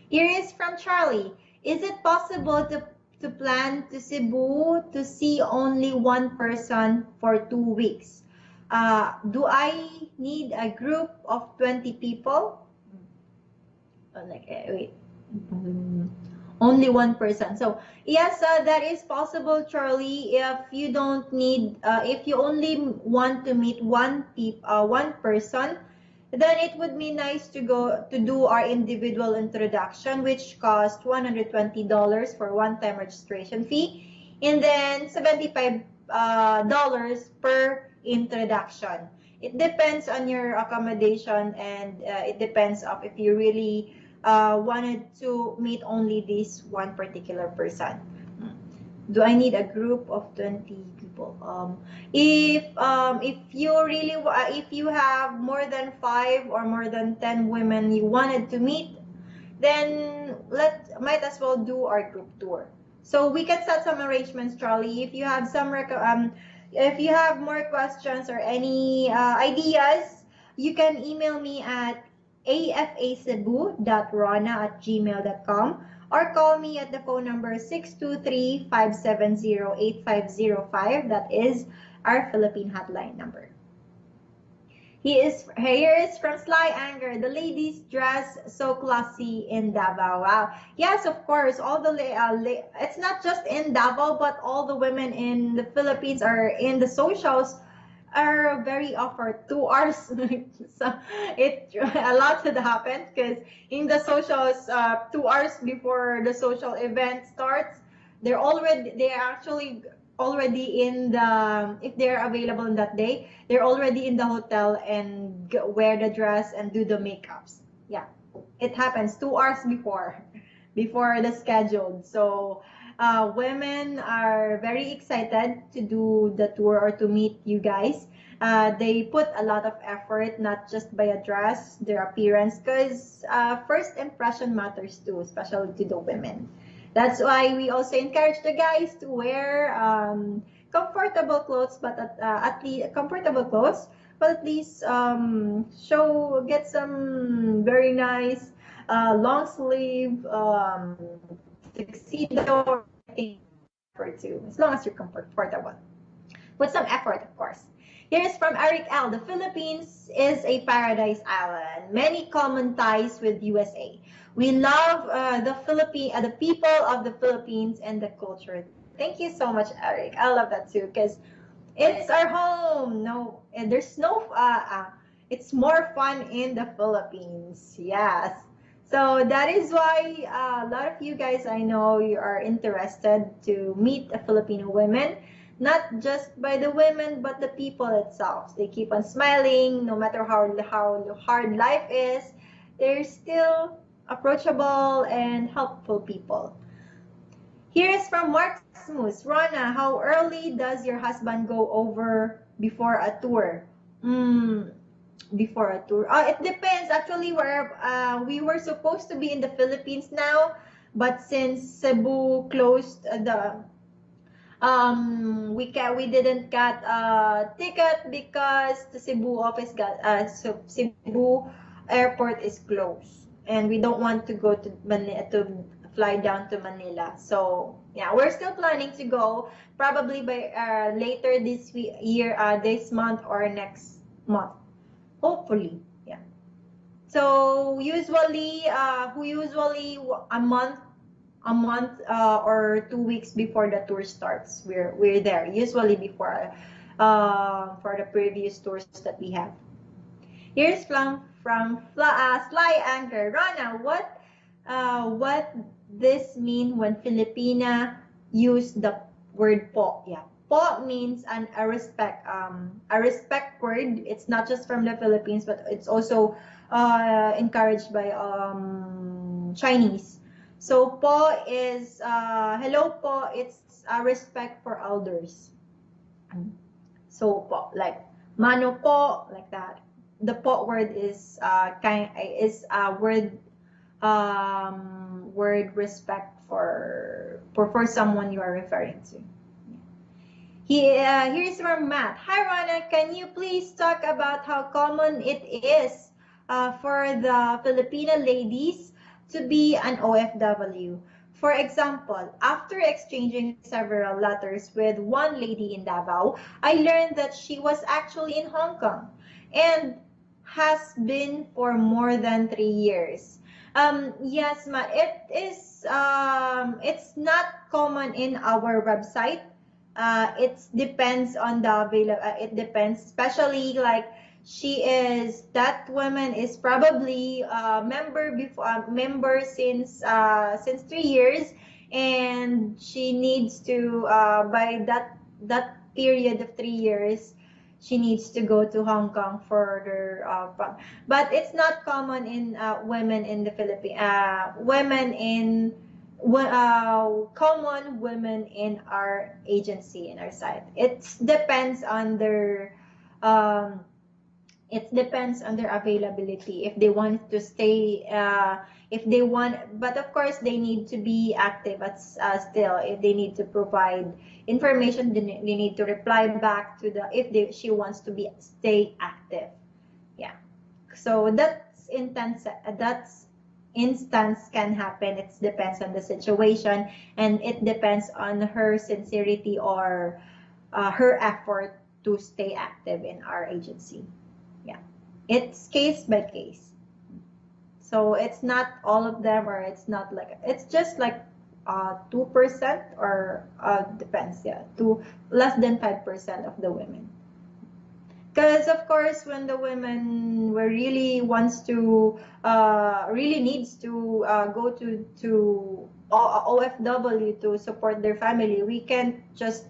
Speaker 2: Here is from Charlie. Is it possible to plan to Cebu to see only one person for 2 weeks? Do I need a group of 20 people? Oh, wait. Only one person. So yes, that is possible, Charlie. If you only want to meet one person, then it would be nice to go to do our individual introduction, which costs $120 for one-time registration fee, and then $75 per introduction. It depends on your accommodation, and it depends of if you really wanted to meet only this one particular person. Do I need a group of 20 people? If you have more than 5 or more than 10 women you wanted to meet, then might as well do our group tour. So we can set some arrangements, Charlie. If you have if you have more questions or any ideas, you can email me at afacebu.rona@gmail.com, or call me at the phone number 623-570-8505. That is our Philippine hotline number. Here is from Sly Anger. The ladies dress so classy in Davao. Wow. Yes, of course. All the it's not just in Davao, but all the women in the Philippines are in the socials are very offered 2 hours. So it a lot had happened because in the socials, 2 hours before the social event starts, they're actually already in the, if they're available in that day, they're already in the hotel and wear the dress and do the makeups. Yeah, it happens 2 hours before the scheduled. So women are very excited to do the tour or to meet you guys. They put a lot of effort, not just by a dress, their appearance, because first impression matters too, especially to the women. That's why we also encourage the guys to wear comfortable clothes, but at least comfortable clothes, but at least get some very nice long sleeve tuxedo or anything effort too, as long as you're comfortable. With some effort, of course. Here's from Eric L. The Philippines is a paradise island. Many common ties with USA. We love the people of the Philippines and the culture. Thank you so much, Eric. I love that too, because it's our home. No, and there's no. It's more fun in the Philippines. Yes. So that is why a lot of you guys, I know, you are interested to meet a Filipino women, not just by the women, but the people itself. They keep on smiling, no matter how hard life is. They're still approachable and helpful people. Here is from Mark Smoos. Rona, how early does your husband go over before a tour? Before a tour. It depends. Actually, we were supposed to be in the Philippines now, but since Cebu closed we didn't get a ticket because the Cebu office Cebu airport is closed, and we don't want to go to Manila to fly down to Manila. So yeah, we're still planning to go probably by later this year, this month or next month, hopefully. Yeah. So usually a month or 2 weeks before the tour starts, we're there usually before for the previous tours that we have. Here's from Sly Anchor. Rana, what this mean when Filipina use the word po? Yeah, po means a respect word. It's not just from the Philippines, but it's also encouraged by Chinese. So po is hello po. It's a respect for elders. So po, like mano po, like that. The po word is a word respect for someone you are referring to. Here's from Matt. Hi Rana, can you please talk about how common it is for the Filipina ladies to be an OFW? For example, after exchanging several letters with one lady in Davao, I learned that she was actually in Hong Kong and has been for more than 3 years. Yes, ma, it is. It's not common in our website. It depends on the it depends, especially like that woman is probably a member since 3 years, and she needs to by that period of 3 years, she needs to go to Hong Kong for their but it's not common in women in the Philippines, common women in our agency, in our site. It depends on their availability, if they want to stay, if they want, but of course they need to be active still. If they need to provide information, they need to reply back to she wants to stay active. Yeah, so that's instance can happen. It depends on the situation, and it depends on her sincerity or her effort to stay active in our agency. Yeah, it's case by case. So it's not all of them, or it's not like, it's just like 2% or depends, yeah, to less than 5% of the women. Because of course, when the women were really wants to, really needs to go to OFW to support their family, we can't just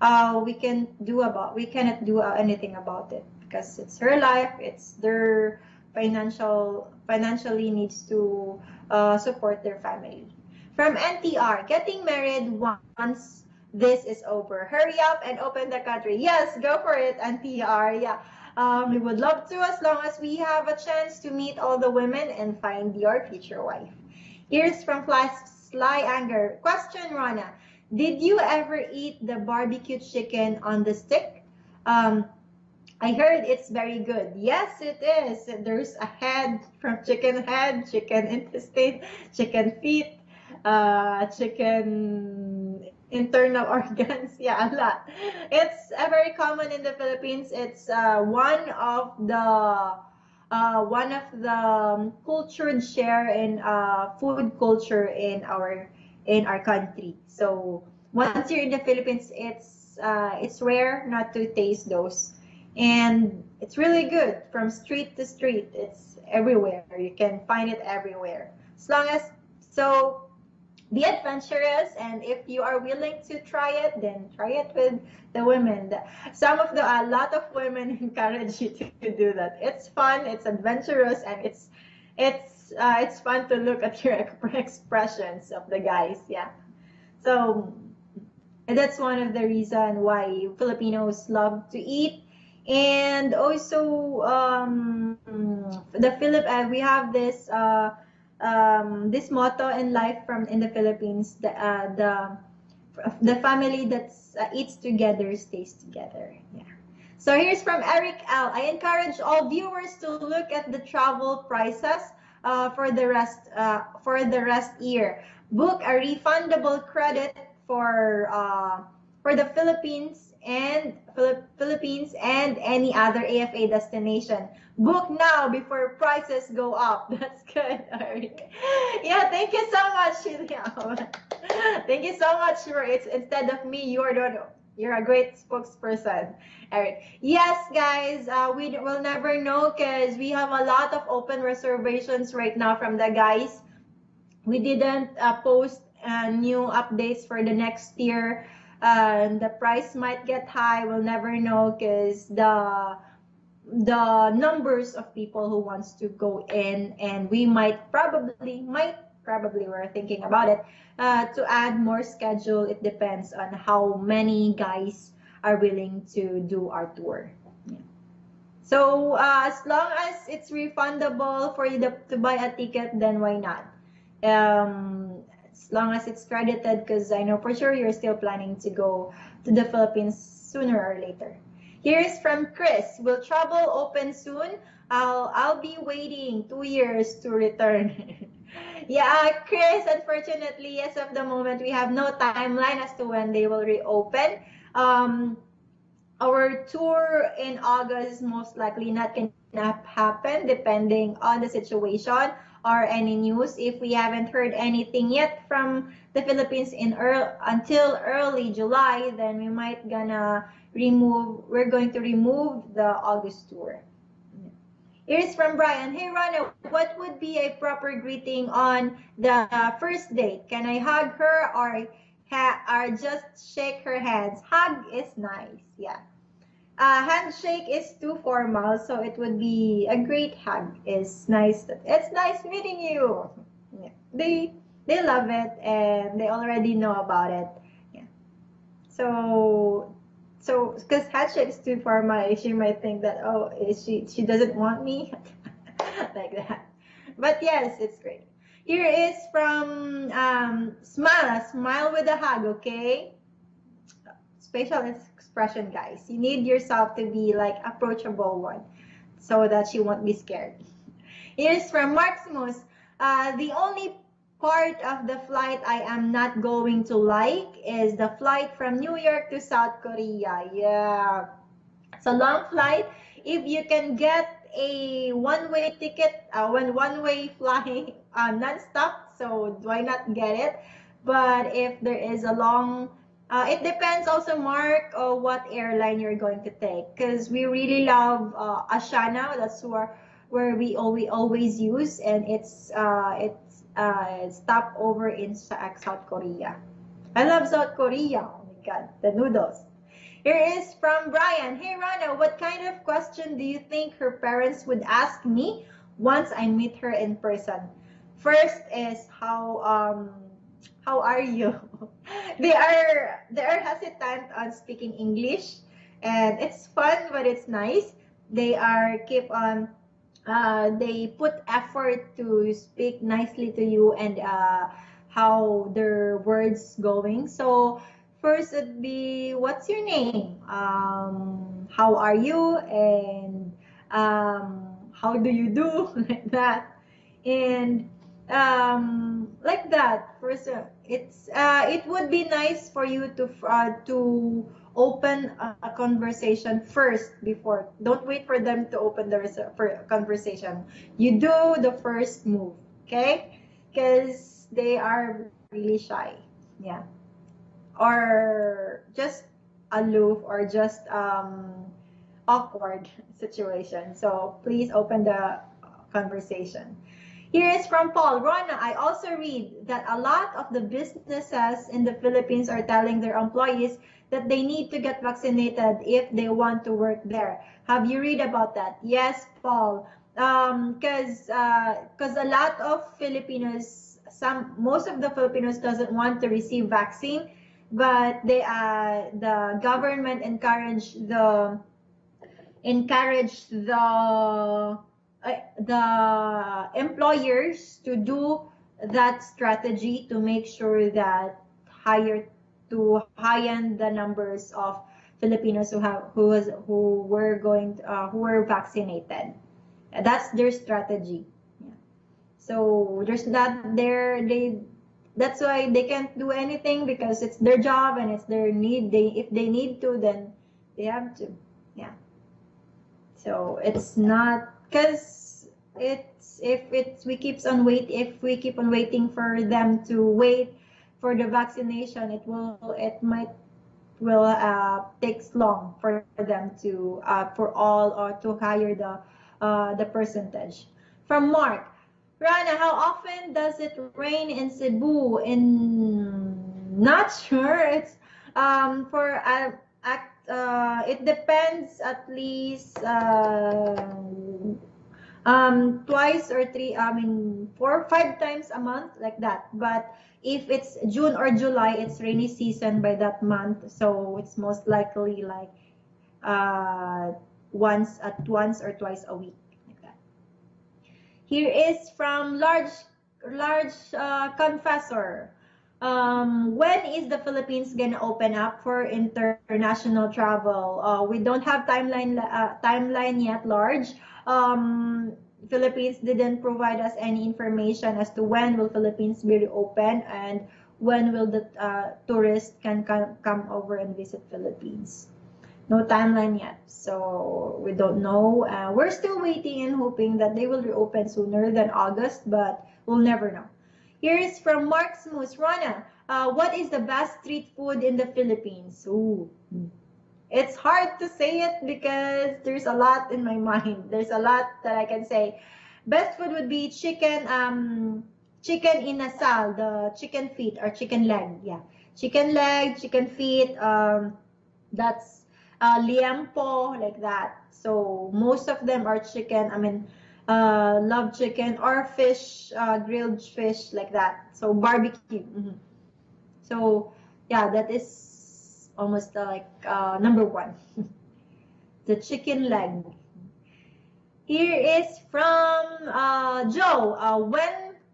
Speaker 2: we cannot do anything about it, because it's her life, it's their financially needs to support their family. From NTR, getting married once this is over. Hurry up and open the country. Yes, go for it, NTR. Yeah. We would love to, as long as we have a chance to meet all the women and find your future wife. Here's from Sly Anger. Question, Rana. Did you ever eat the barbecue chicken on the stick? I heard it's very good. Yes, it is. There's a head, chicken intestine, chicken feet, chicken internal organs. Yeah, a lot. It's very common in the Philippines. It's one of the cultured share in food culture in our country. So once you're in the Philippines, it's rare not to taste those, and it's really good from street to street. It's everywhere. You can find it everywhere. As long as so. Be adventurous, and if you are willing to try it, then try it with the women. A lot of women encourage you to do that. It's fun, it's adventurous, and it's fun to look at your expressions of the guys. Yeah, so that's one of the reason why Filipinos love to eat. And also we have this motto in life from in the Philippines: the family that eats together stays together. Yeah. So here's from Eric L. I encourage all viewers to look at the travel prices for the rest year. Book a refundable credit for the Philippines and any other AFA destination. Book now before prices go up. That's good, Eric. Yeah, thank you so much. Thank you so much. Instead of me, you're a great spokesperson, Eric. Yes, guys, we will never know, because we have a lot of open reservations right now from the guys. We didn't post new updates for the next year. The price might get high. We'll never know, because the numbers of people who wants to go in, and we might probably we're thinking about it, to add more schedule. It depends on how many guys are willing to do our tour. Yeah. So as long as it's refundable for you to buy a ticket, then why not? As long as it's credited, because I know for sure you're still planning to go to the Philippines sooner or later. Here is from Chris. Will travel open soon? I'll be waiting 2 years to return. Yeah, Chris, unfortunately, as of the moment, we have no timeline as to when they will reopen. Our tour in August is most likely not gonna happen, depending on the situation or any news. If we haven't heard anything yet from the Philippines until early July, then we're going to remove the August tour. Here's from Brian. Hey, Rana, what would be a proper greeting on the first date? Can I hug her or just shake her hands? Hug is nice, yeah. Handshake is too formal, so it would be a great hug. Is nice. It's nice meeting you. Yeah. They love it, and they already know about it. Yeah. So because handshake is too formal, she might think that, oh, she doesn't want me like that. But yes, it's great. Here is from smile with a hug, okay? Facial expression, guys. You need yourself to be like approachable one, so that she won't be scared. Here's from Maximus. The only part of the flight I am not going to like is the flight from New York to South Korea. Yeah, it's a long flight. If you can get a one-way ticket, one-way flying non-stop, so why not get it? But if there is a long, it depends also, Mark, what airline you're going to take. Because we really love Ashana. That's where we always use, and it's stopover in South Korea. I love South Korea. Oh my God, the noodles. Here is from Brian. Hey Rana, what kind of question do you think her parents would ask me once I meet her in person? First is how are you? They are hesitant on speaking English, and it's fun, but it's nice. They are keep on they put effort to speak nicely to you, and how their words going. So first it'd be, what's your name? How are you? And how do you do? Like that. And like that. First, it would be nice for you to open a conversation first before. Don't wait for them to open the conversation. You do the first move, okay? Because they are really shy. Yeah. Or just aloof, or just awkward situation. So please open the conversation. Here is from Paul. Rona, I also read that a lot of the businesses in the Philippines are telling their employees that they need to get vaccinated if they want to work there. Have you read about that? Yes, Paul. Because a lot of Filipinos, most of the Filipinos doesn't want to receive vaccine, but the government encourage the employers to do that strategy to make sure that high-end the numbers of Filipinos who were vaccinated. That's their strategy. Yeah. So there's not there they that's why they can't do anything, because it's their job and it's their need. If they need to, then they have to. Yeah. So it's not, because if we keep on waiting for them to wait for the vaccination, it might will takes long for them to for all, or to hire the percentage. From Mark. Rana, how often does it rain in Cebu? Not sure. It's for it depends, at least twice or three. I mean 4 or 5 times a month, like that. But if it's June or July, it's rainy season by that month, so it's most likely like once or twice a week. Here is from large confessor. When is the Philippines gonna open up for international travel? We don't have timeline yet, large. Philippines didn't provide us any information as to when will Philippines be reopened, and when will the tourists can come over and visit Philippines. No timeline yet, so we don't know. We're still waiting and hoping that they will reopen sooner than August, but we'll never know. Here is from Mark Smoos. Rana, what is the best street food in the Philippines? Ooh, it's hard to say it because there's a lot in my mind. There's a lot that I can say. Best food would be chicken inasal, the chicken feet or chicken leg. Yeah, chicken leg, chicken feet. That's liempo, like that. So most of them are chicken. I mean, love chicken or fish, grilled fish, like that. So barbecue. So yeah, that is almost like number one. The chicken leg. Here is from Joe.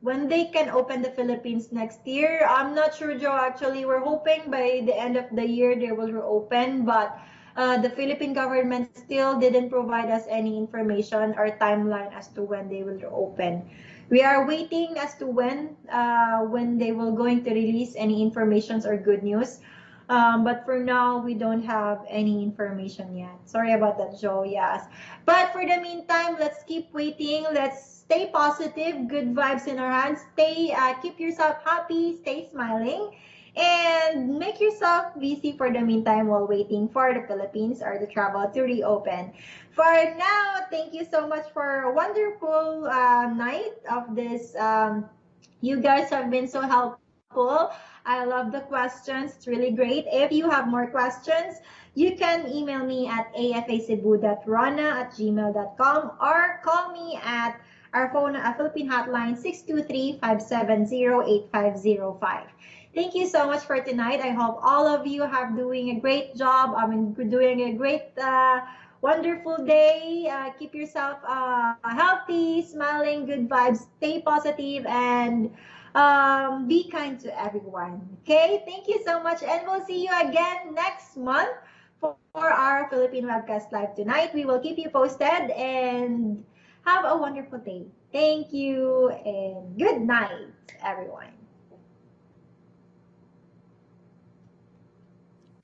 Speaker 2: When they can open the Philippines next year? I'm not sure, Joe. Actually, we're hoping by the end of the year they will reopen, but the Philippine government still didn't provide us any information or timeline as to when they will open. We are waiting as to when they will going to release any informations or good news. But for now, we don't have any information yet. Sorry about that, Joe. Yes. But for the meantime, let's keep waiting. Let's stay positive, good vibes in our hands. Keep yourself happy, stay smiling, and make yourself busy for the meantime while waiting for the Philippines or the travel to reopen. For now, thank you so much for a wonderful night of this. You guys have been so helpful. I love the questions. It's really great. If you have more questions, you can email me at afacebu.rana@gmail.com or call me at our phone, Philippine hotline 623-570-8505. Thank you so much for tonight. I hope all of you have doing a great job. I mean, doing a great, wonderful day. Keep yourself healthy, smiling, good vibes. Stay positive and be kind to everyone. Okay, thank you so much, and we'll see you again next month for our Philippine Webcast Live tonight. We will keep you posted and have a wonderful day. Thank you and good night, everyone.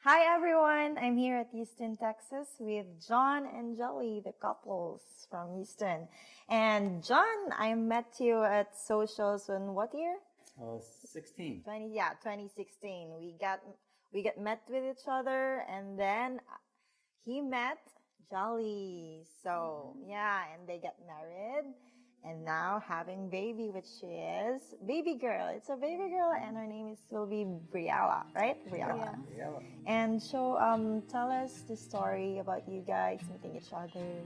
Speaker 1: Hi everyone, I'm here at Houston, Texas with John and Joey, the couples from Houston. And John, I met you at socials in what year?
Speaker 3: 16.
Speaker 1: 2016. We got met with each other, and then he met Jolly. So yeah, and they got married. And now having baby, which is baby girl. It's a baby girl, and her name is Sylvie Briella, right? Briella.
Speaker 3: Yeah.
Speaker 1: And so, tell us the story about you guys meeting each other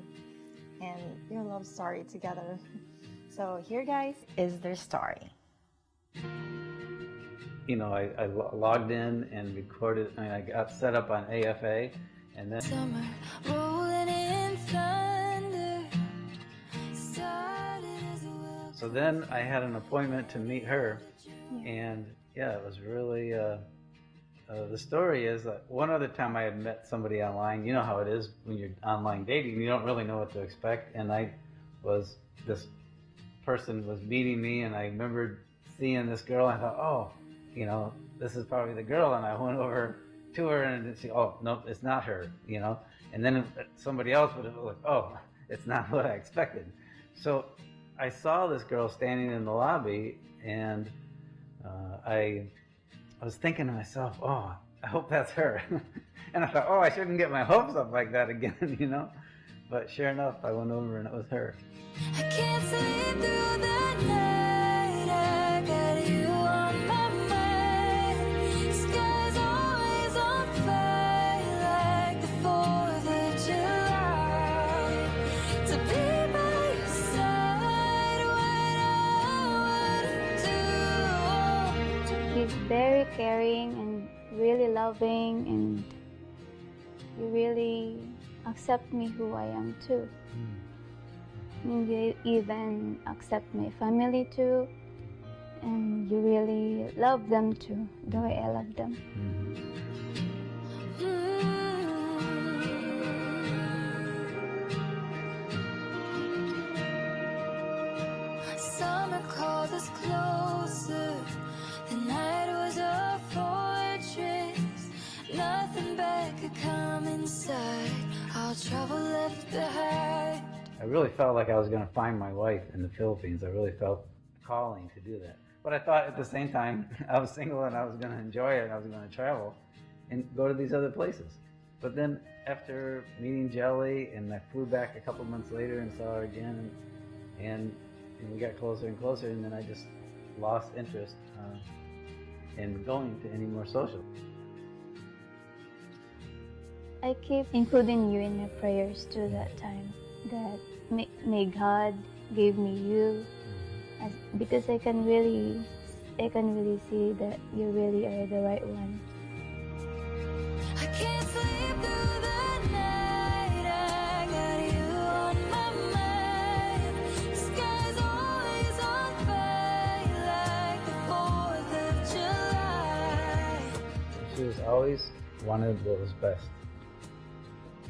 Speaker 1: and your love story together. So here, guys, is their story.
Speaker 3: You know, I logged in and recorded. I mean, I got set up on AFA, and then
Speaker 4: Summer rolling in thunder started as a welcome.
Speaker 3: so then I had an appointment to meet her, and yeah, it was really. The story is that one other time I had met somebody online. You know how it is when you're online dating; you don't really know what to expect. And this person was meeting me, and I remembered seeing this girl. I thought, oh, you know, this is probably the girl. And I went over to her, and she, oh no, it's not her, you know. And then somebody else would have looked, oh, it's not what I expected. So I saw this girl standing in the lobby, and I was thinking to myself, oh, I hope that's her. And I thought, oh, I shouldn't get my hopes up like that again, you know. But sure enough, I went over and it was her.
Speaker 4: I can't sleep through the night. I got you on my mind. Sky's always on fire like the 4th of July. To be by your side, what I wouldn't do.
Speaker 5: He's very caring and really loving, and he really accept me who I am too. And you even accept my family too, and you really love them too, the way I love them.
Speaker 4: Summer called us closer. The night was a fortress. Nothing bad could come inside. All trouble left behind.
Speaker 3: I really felt like I was going to find my wife in the Philippines. I really felt calling to do that. But I thought at the same time, I was single and I was going to enjoy it and I was going to travel and go to these other places. But then after meeting Jelly, and I flew back a couple months later and saw her again, and we got closer and closer, and then I just lost interest in going to any more social.
Speaker 5: I keep including you in my prayers too that time, that may God give me you, because I can really see that you really are the right one.
Speaker 4: I can't sleep through the night. I got you on my mind. Sky's always on fire like the 4th of July.
Speaker 3: She was always wanted what was best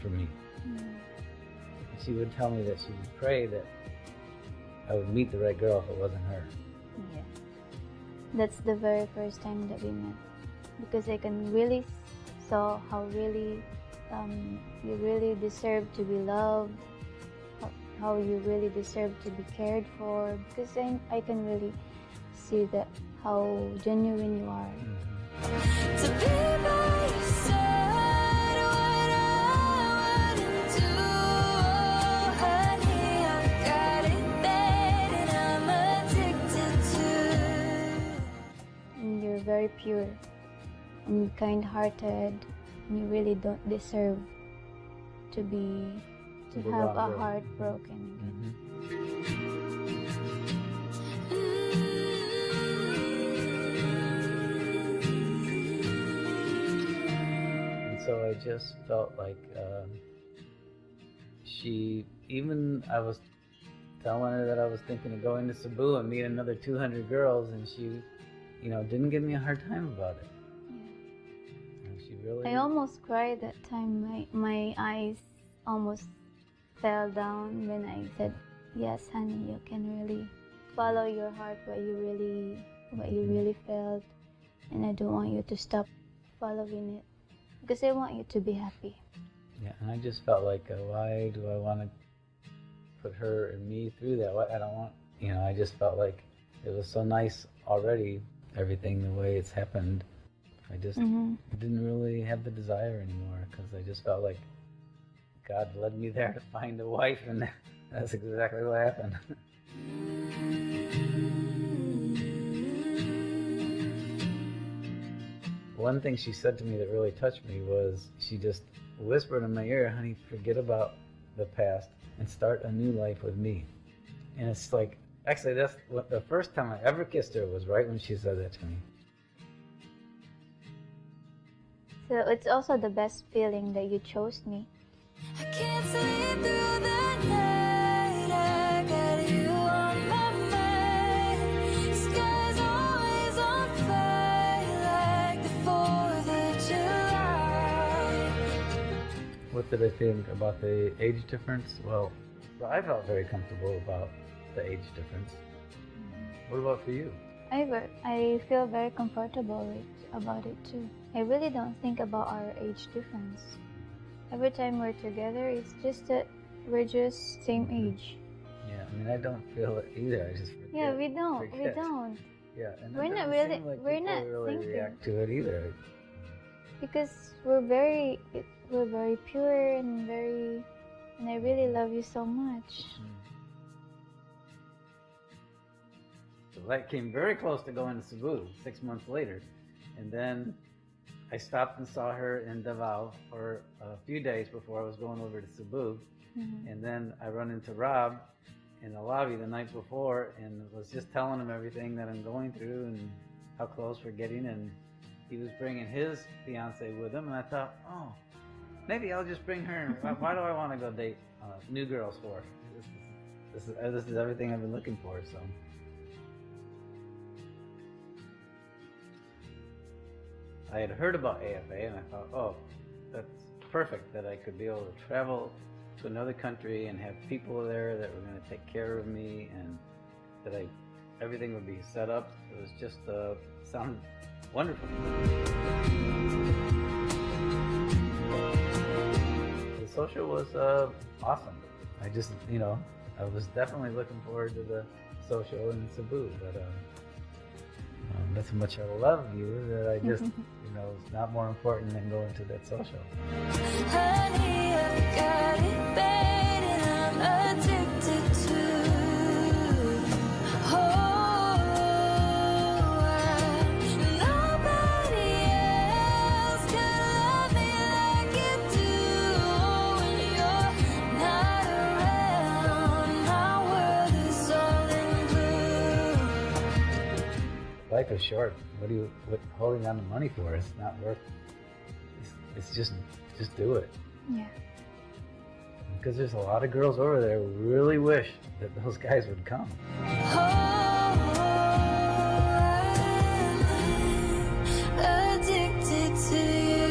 Speaker 3: for me.
Speaker 5: Mm.
Speaker 3: She would tell me that she would pray that I would meet the right girl if it wasn't her.
Speaker 5: Yeah. That's the very first time that we met, because I can really saw how really you really deserve to be loved, how you really deserve to be cared for, because I can really see that how genuine you are.
Speaker 4: To be by your side, what I wouldn't do. Oh, honey, I've got it bad and I'm addicted to it.
Speaker 5: And you're very pure and kind-hearted, and you really don't deserve to have a heart broken again.
Speaker 3: And so I just felt like I was telling her that I was thinking of going to Cebu and meet another 200 girls, and she, didn't give me a hard time about it. And she really.
Speaker 5: I almost cried that time. My eyes almost fell down when I said, "Yes, honey, you can really follow your heart, what you really felt, and I don't want you to stop following it, because I want you to be happy."
Speaker 3: Yeah, and I just felt like, why do I want to put her and me through that? I don't want, I just felt like it was so nice already, everything the way it's happened. I just didn't really have the desire anymore, because I just felt like God led me there to find a wife, and that's exactly what happened. One thing she said to me that really touched me was she just whispered in my ear, "Honey, forget about the past and start a new life with me." And it's like, actually, that's what the first time I ever kissed her was right when she said that to me.
Speaker 5: So it's also the best feeling that you chose me.
Speaker 4: I can't sleep through the night. I got you on my mind. Sky's always on fire like the 4th of July.
Speaker 3: What did I think about the age difference? Well, I felt very comfortable about the age difference. What about for you?
Speaker 5: I feel very comfortable about it too. I really don't think about our age difference. Every time we're together, it's just that we're just same age.
Speaker 3: Yeah, I mean, I don't feel it either. I just forget.
Speaker 5: Yeah, we don't.
Speaker 3: forget.
Speaker 5: Yeah,
Speaker 3: and
Speaker 5: We're
Speaker 3: it
Speaker 5: not
Speaker 3: doesn't
Speaker 5: really-
Speaker 3: seem like
Speaker 5: we're
Speaker 3: people
Speaker 5: not
Speaker 3: really
Speaker 5: thinking.
Speaker 3: react to it either.
Speaker 5: because we're very pure and I really love you so much.
Speaker 3: So that came very close to going to Cebu 6 months later. And then I stopped and saw her in Davao for a few days before I was going over to Cebu. And then I run into Rob in the lobby the night before and was just telling him everything that I'm going through and how close we're getting. And he was bringing his fiance with him. And I thought, oh, maybe I'll just bring her. Why do I want to go date new girls for? This is everything I've been looking for. So. I had heard about AFA and I thought, oh, that's perfect that I could be able to travel to another country and have people there that were going to take care of me and that everything would be set up. It was just sounded wonderful. The social was awesome. I just, I was definitely looking forward to the social in Cebu, but that's how much I love you that I just, it's not more important than going to that social.
Speaker 4: Honey, I've got it bad and I'm addicted to. Nobody else can love me like you do. When you're not around, my world is all in blue.
Speaker 3: Life is short. What holding on to money for? It's not worth. It's just do it.
Speaker 5: Yeah.
Speaker 3: Because there's a lot of girls over there who really wish that those guys would come.
Speaker 4: Addicted to you.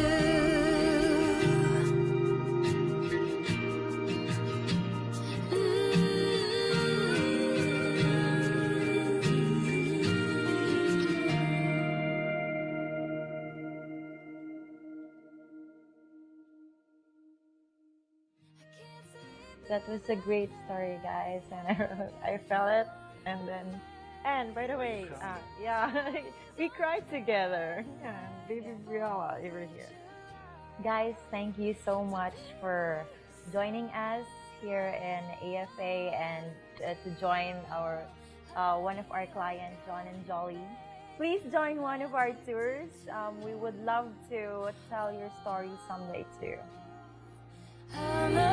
Speaker 6: That was a great story, guys, and I felt it. And by the way, yeah, we cried together. Yeah, baby Briella over here. Guys, thank you so much for joining us here in AFA and to join our one of our clients, John and Jolly. Please join one of our tours. We would love to tell your story someday too.
Speaker 4: I'm